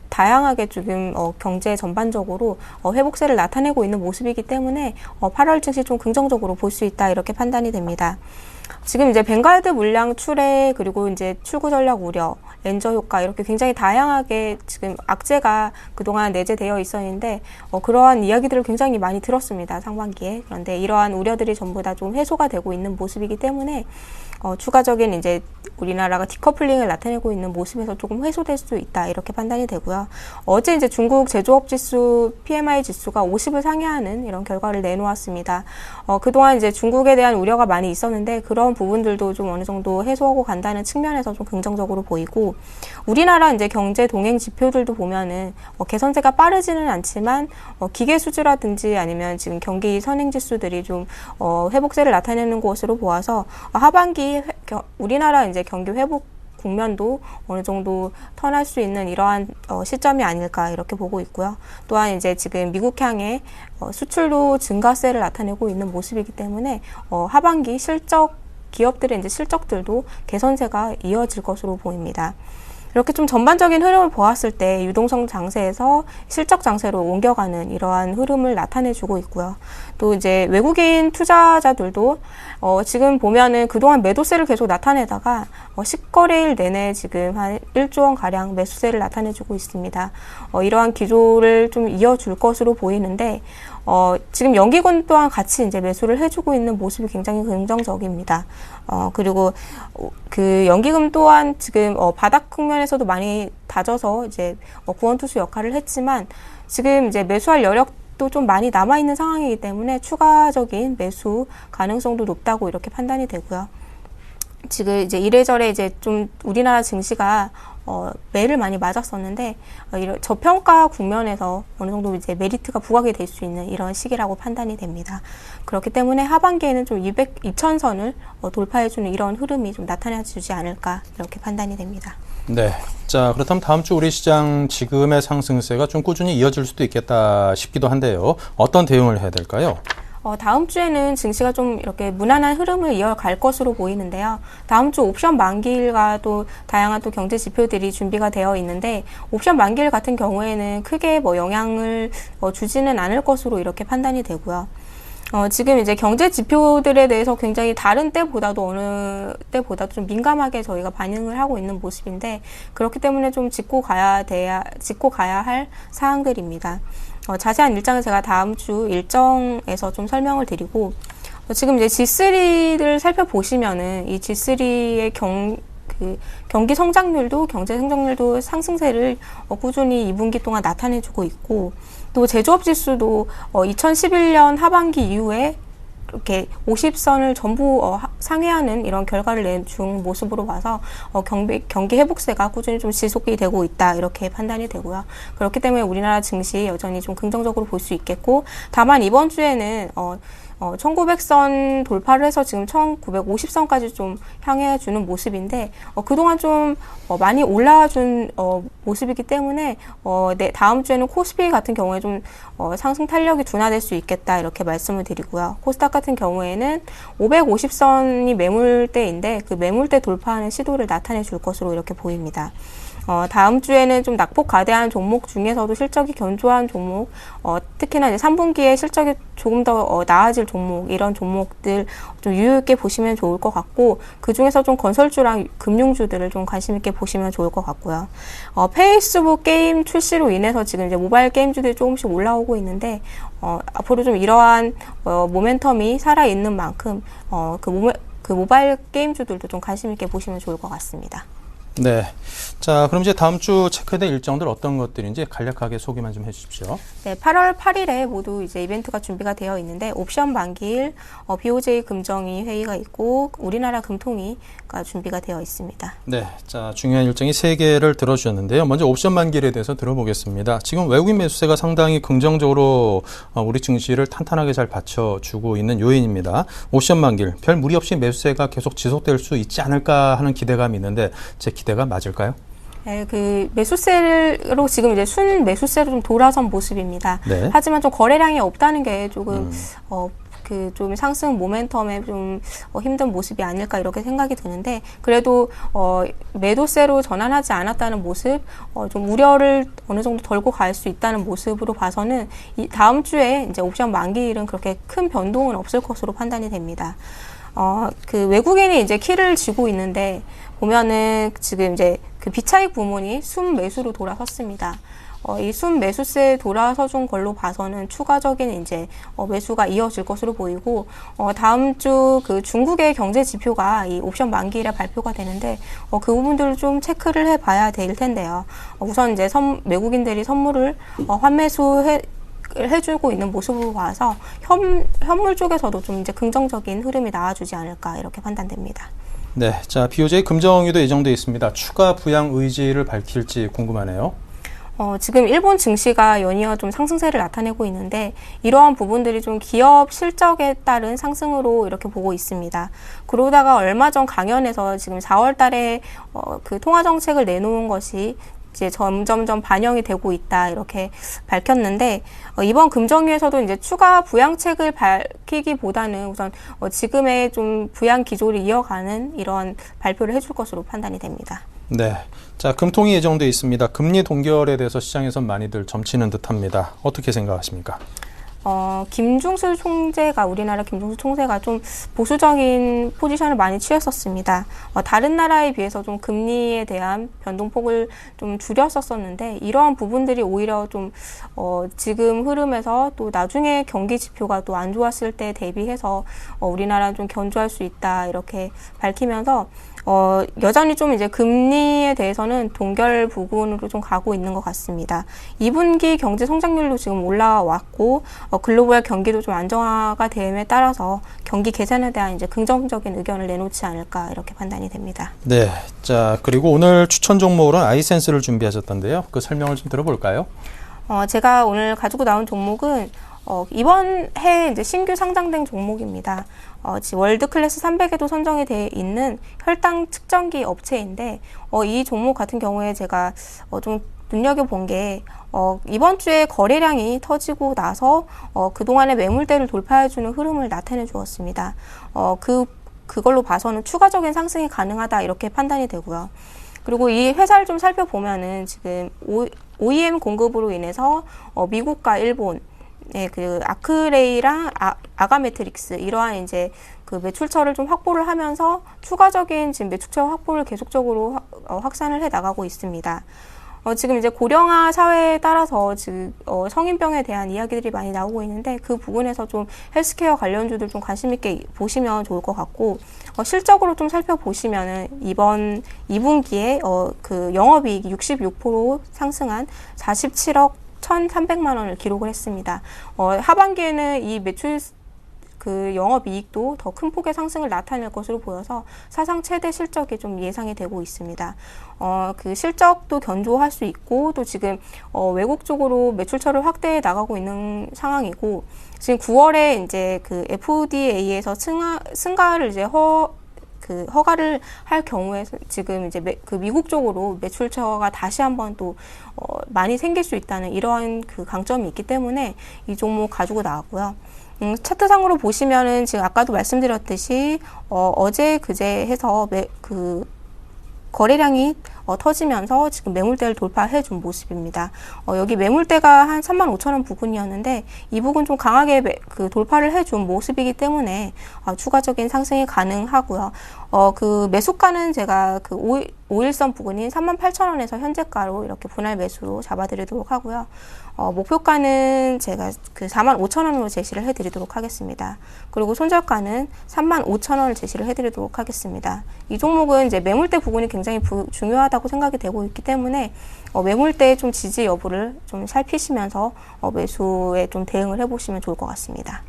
다양하게 지금 경제 전반적으로 회복세를 나타내고 있는 모습이기 때문에 8월 증시 좀 긍정적으로 볼 수 있다 이렇게 판단이 됩니다. 지금 이제 뱅가드 물량 출회 그리고 이제 출구 전략 우려, 렌저 효과 이렇게 굉장히 다양하게 지금 악재가 그동안 내재되어 있었는데 그러한 이야기들을 굉장히 많이 들었습니다. 상반기에. 그런데 이러한 우려들이 전부 다 좀 해소가 되고 있는 모습이기 때문에 추가적인 이제 우리나라가 디커플링을 나타내고 있는 모습에서 측면에서 조금 해소될 수 있다 이렇게 판단이 되고요. 어제 이제 중국 제조업 지수 PMI 지수가 50을 상회하는 이런 결과를 내놓았습니다. 그동안 이제 중국에 대한 우려가 많이 있었는데 그런 부분들도 좀 어느 정도 해소하고 간다는 측면에서 좀 긍정적으로 보이고, 우리나라 이제 경제 동행 지표들도 보면은 개선세가 빠르지는 않지만 기계 수주라든지 아니면 지금 경기 선행 지수들이 좀 회복세를 나타내는 것으로 보아서 하반기 우리나라 이제 경기 회복 국면도 어느 정도 턴할 수 있는 이러한 시점이 아닐까 이렇게 보고 있고요. 또한 이제 지금 미국향의 수출도 증가세를 나타내고 있는 모습이기 때문에 하반기 기업들의 이제 실적들도 개선세가 이어질 것으로 보입니다. 이렇게 좀 전반적인 흐름을 보았을 때 유동성 장세에서 실적 장세로 옮겨가는 이러한 흐름을 나타내주고 있고요. 또 이제 외국인 투자자들도 지금 보면은 그동안 매도세를 계속 나타내다가 10거래일 내내 지금 한 1조 원 가량 매수세를 나타내주고 있습니다. 이러한 기조를 좀 이어줄 것으로 보이는데 지금 연기군 또한 같이 이제 매수를 해주고 있는 모습이 굉장히 긍정적입니다. 그리고 그 연기금 또한 지금 바닥 국면에서도 많이 다져서 이제 구원투수 역할을 했지만 지금 이제 매수할 여력도 좀 많이 남아 있는 상황이기 때문에 추가적인 매수 가능성도 높다고 이렇게 판단이 되고요. 지금 이제 이래저래 이제 좀 우리나라 증시가 매를 많이 맞았었는데 이런 저평가 국면에서 어느 정도 이제 메리트가 부각이 될 수 있는 이런 시기라고 판단이 됩니다. 그렇기 때문에 하반기에는 좀 2000선을 돌파해주는 이런 흐름이 좀 나타나주지 않을까 이렇게 판단이 됩니다. 네. 자, 그렇다면 다음 주 우리 시장 지금의 상승세가 좀 꾸준히 이어질 수도 있겠다 싶기도 한데요. 어떤 대응을 해야 될까요? 다음 주에는 증시가 좀 이렇게 무난한 흐름을 이어갈 것으로 보이는데요. 다음 주 옵션 만기일과 또 다양한 또 경제 지표들이 준비가 되어 있는데 옵션 만기일 같은 경우에는 크게 영향을 주지는 않을 것으로 이렇게 판단이 되고요. 지금 이제 경제 지표들에 대해서 굉장히 다른 때보다도 어느 때보다도 좀 민감하게 저희가 반응을 하고 있는 모습인데 그렇기 때문에 좀 짚고 가야 할 사항들입니다. 자세한 일정은 제가 다음 주 일정에서 좀 설명을 드리고, 지금 이제 G3를 살펴보시면은 이 G3의 경기 성장률도 경제 성장률도 상승세를 꾸준히 2분기 동안 나타내주고 있고, 또 제조업 지수도 2011년 하반기 이후에 이렇게 50선을 전부 상회하는 이런 결과를 내준 모습으로 봐서 경기 회복세가 꾸준히 좀 지속이 되고 있다 이렇게 판단이 되고요. 그렇기 때문에 우리나라 증시 여전히 좀 긍정적으로 볼 수 있겠고, 다만 이번 주에는 1900선 돌파를 해서 지금 1950선까지 좀 향해 주는 모습인데 그동안 좀 많이 올라준 모습이기 때문에 다음 주에는 코스피 같은 경우에 좀 상승 탄력이 둔화될 수 있겠다 이렇게 말씀을 드리고요. 코스닥 같은 경우에는 550선이 매물대인데 그 매물대 돌파하는 시도를 나타내 줄 것으로 이렇게 보입니다. 다음 주에는 좀 낙폭가대한 종목 중에서도 실적이 견조한 종목, 특히나 이제 3분기에 실적이 조금 더 나아질 종목, 이런 종목들 좀 유의 있게 보시면 좋을 것 같고, 그 중에서 좀 건설주랑 금융주들을 좀 관심 있게 보시면 좋을 것 같고요. 페이스북 게임 출시로 인해서 지금 이제 모바일 게임주들이 조금씩 올라오고 있는데, 앞으로 좀 이러한 모멘텀이 살아있는 만큼 그 모바일 게임주들도 좀 관심 있게 보시면 좋을 것 같습니다. 네. 자, 그럼 이제 다음 주 체크될 일정들 어떤 것들인지 간략하게 소개만 좀 해주십시오. 네, 8월 8일에 모두 이제 이벤트가 준비가 되어 있는데 옵션 만기일, BOJ 금정위 회의가 있고 우리나라 금통위가 준비가 되어 있습니다. 네, 자 중요한 일정이 3개를 들어주셨는데요. 먼저 옵션 만기일에 대해서 들어보겠습니다. 지금 외국인 매수세가 상당히 긍정적으로 우리 증시를 탄탄하게 잘 받쳐주고 있는 요인입니다. 옵션 만기일, 별 무리 없이 매수세가 계속 지속될 수 있지 않을까 하는 기대감이 있는데 제 기대가 맞을까요? 네, 그 매수세로 지금 이제 순 매수세로 좀 돌아선 모습입니다. 네. 하지만 좀 거래량이 없다는 게 조금 좀 상승 모멘텀에 좀 힘든 모습이 아닐까 이렇게 생각이 드는데, 그래도 매도세로 전환하지 않았다는 모습, 좀 우려를 어느 정도 덜고 갈 수 있다는 모습으로 봐서는 이 다음 주에 이제 옵션 만기일은 그렇게 큰 변동은 없을 것으로 판단이 됩니다. 그 외국인이 이제 키를 쥐고 있는데 보면은 지금 이제 그 비차익 부문이 순매수로 돌아섰습니다. 이 순매수세에 돌아서준 걸로 봐서는 추가적인 이제 매수가 이어질 것으로 보이고, 다음 주 그 중국의 경제 지표가 이 옵션 만기일에 발표가 되는데, 그 부분들을 좀 체크를 해봐야 될 텐데요. 우선 이제 외국인들이 선물을 해주고 있는 모습으로 봐서 현물 쪽에서도 좀 이제 긍정적인 흐름이 나와주지 않을까 이렇게 판단됩니다. 네, 자 BOJ 금정위도 예정돼 있습니다. 추가 부양 의지를 밝힐지 궁금하네요. 지금 일본 증시가 연이어 좀 상승세를 나타내고 있는데 이러한 부분들이 좀 기업 실적에 따른 상승으로 이렇게 보고 있습니다. 그러다가 얼마 전 강연에서 지금 4월 달에 그 통화 정책을 내놓은 것이 이제 점점점 반영이 되고 있다 이렇게 밝혔는데 이번 금정위에서도 이제 추가 부양책을 밝히기보다는 우선 지금의 좀 부양 기조를 이어가는 이런 발표를 해줄 것으로 판단이 됩니다. 네, 자 금통이 예정돼 있습니다. 금리 동결에 대해서 시장에선 많이들 점치는 듯합니다. 어떻게 생각하십니까? 우리나라 김중수 총재가 좀 보수적인 포지션을 많이 취했었습니다. 다른 나라에 비해서 좀 금리에 대한 변동폭을 좀 줄였었는데 이러한 부분들이 오히려 좀 지금 흐름에서 또 나중에 경기 지표가 또 안 좋았을 때 대비해서 우리나라는 좀 견조할 수 있다 이렇게 밝히면서 여전히 좀 이제 금리에 대해서는 동결 부분으로 좀 가고 있는 것 같습니다. 2분기 경제 성장률도 지금 올라왔고, 글로벌 경기도 좀 안정화가 됨에 따라서 경기 개선에 대한 이제 긍정적인 의견을 내놓지 않을까 이렇게 판단이 됩니다. 네, 자 그리고 오늘 추천 종목으로는 아이센스를 준비하셨던데요. 그 설명을 좀 들어볼까요? 제가 오늘 가지고 나온 종목은 이번 해 이제 신규 상장된 종목입니다. 월드 클래스 300에도 선정이 되어 있는 혈당 측정기 업체인데, 이 종목 같은 경우에 제가 좀 눈여겨본 게, 이번 주에 거래량이 터지고 나서, 그동안의 매물대를 돌파해주는 흐름을 나타내 주었습니다. 그걸로 봐서는 추가적인 상승이 가능하다 이렇게 판단이 되고요. 그리고 이 회사를 좀 살펴보면은 지금 OEM 공급으로 인해서 미국과 일본 그 아크레이랑 아가매트릭스 이러한 이제 그 매출처를 좀 확보를 하면서 추가적인 지금 매출처 확보를 계속적으로 확산을 해 나가고 있습니다. 지금 이제 고령화 사회에 따라서 지금 성인병에 대한 이야기들이 많이 나오고 있는데 그 부분에서 좀 헬스케어 관련주들 좀 관심 있게 보시면 좋을 것 같고, 실적으로 좀 살펴보시면은 이번 2분기에 그 영업이익이 66% 상승한 47억 1,300만 원을 기록을 했습니다. 하반기에는 이 매출 그 영업이익도 더 큰 폭의 상승을 나타낼 것으로 보여서 사상 최대 실적이 좀 예상이 되고 있습니다. 그 실적도 견조할 수 있고 또 지금 외국 쪽으로 매출처를 확대해 나가고 있는 상황이고, 지금 9월에 이제 그 FDA에서 승가를 이제 허가를 할 경우에 지금 이제 그 미국 쪽으로 매출처가 다시 한번 또 많이 생길 수 있다는 이러한 그 강점이 있기 때문에 이 종목 가지고 나왔고요. 차트상으로 보시면은 지금 아까도 말씀드렸듯이 어제 그제 해서 그 거래량이 터지면서 지금 매물대를 돌파해 준 모습입니다. 여기 매물대가 한 35,000원 부근이었는데 이 부분 좀 강하게 그 돌파를 해 준 모습이기 때문에 추가적인 상승이 가능하고요. 그 매수가는 제가 그 5일선 부근인 38,000원에서 현재가로 이렇게 분할 매수로 잡아드리도록 하고요. 목표가는 제가 그 45,000원으로 제시를 해드리도록 하겠습니다. 그리고 손절가는 35,000원을 제시를 해드리도록 하겠습니다. 이 종목은 이제 매물대 부분이 굉장히 중요하다고 생각이 되고 있기 때문에 매물대의 좀 지지 여부를 좀 살피시면서 매수에 좀 대응을 해보시면 좋을 것 같습니다.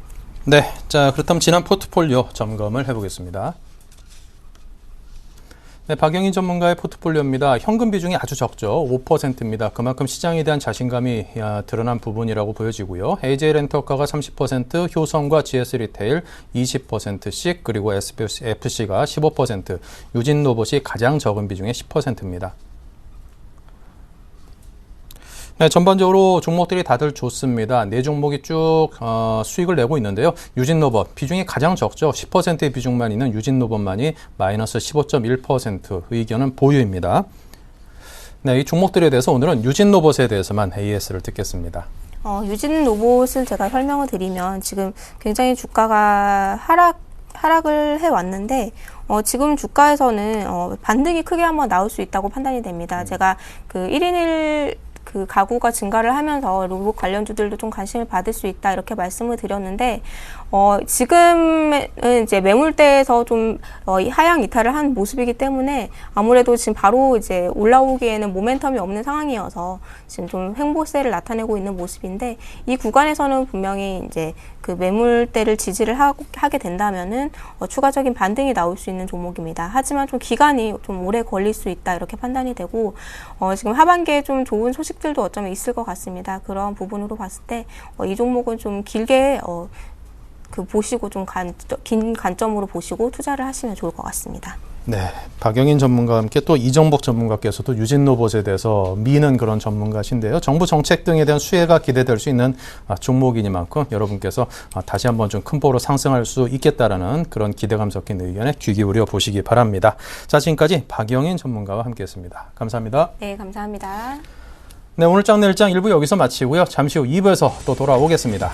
네, 자 그렇다면 지난 포트폴리오 점검을 해보겠습니다. 네, 박영인 전문가의 포트폴리오입니다. 현금 비중이 아주 적죠. 5%입니다. 그만큼 시장에 대한 자신감이 드러난 부분이라고 보여지고요. AJ 렌터카가 30%, 효성과 GS 리테일 20%씩, 그리고 SFC가 15%, 유진 로봇이 가장 적은 비중의 10%입니다. 네, 전반적으로 종목들이 다들 좋습니다. 네 종목이 쭉 수익을 내고 있는데요. 유진로봇 비중이 가장 적죠. 10%의 비중만 있는 유진로봇만이 마이너스 15.1% 의견은 보유입니다. 네, 이 종목들에 대해서 오늘은 유진로봇에 대해서만 AS를 듣겠습니다. 유진로봇을 제가 설명을 드리면 지금 굉장히 주가가 하락을 해왔는데 지금 주가에서는 반등이 크게 한번 나올 수 있다고 판단이 됩니다. 제가 그 1인 1 그 가구가 증가를 하면서 로봇 관련주들도 좀 관심을 받을 수 있다 이렇게 말씀을 드렸는데 지금은 이제 매물대에서 좀 하향 이탈을 한 모습이기 때문에 아무래도 지금 바로 이제 올라오기에는 모멘텀이 없는 상황이어서 지금 좀 횡보세를 나타내고 있는 모습인데 이 구간에서는 분명히 이제 그 매물대를 지지를 하게 된다면은 추가적인 반등이 나올 수 있는 종목입니다. 하지만 좀 기간이 좀 오래 걸릴 수 있다 이렇게 판단이 되고 지금 하반기에 좀 좋은 소식들도 어쩌면 있을 것 같습니다. 그런 부분으로 봤을 때 이 종목은 좀 길게 보시고 좀 긴 관점으로 보시고 투자를 하시면 좋을 것 같습니다. 네, 박영인 전문가와 함께 또 이정복 전문가께서도 유진 로봇에 대해서 미는 그런 전문가신데요. 정부 정책 등에 대한 수혜가 기대될 수 있는 종목이니만큼 여러분께서 다시 한번 좀 큰 폭으로 상승할 수 있겠다라는 그런 기대감 섞인 의견에 귀 기울여 보시기 바랍니다. 자, 지금까지 박영인 전문가와 함께했습니다. 감사합니다. 네, 감사합니다. 네, 오늘 장 내일장 1부 여기서 마치고요. 잠시 후 2부에서 또 돌아오겠습니다.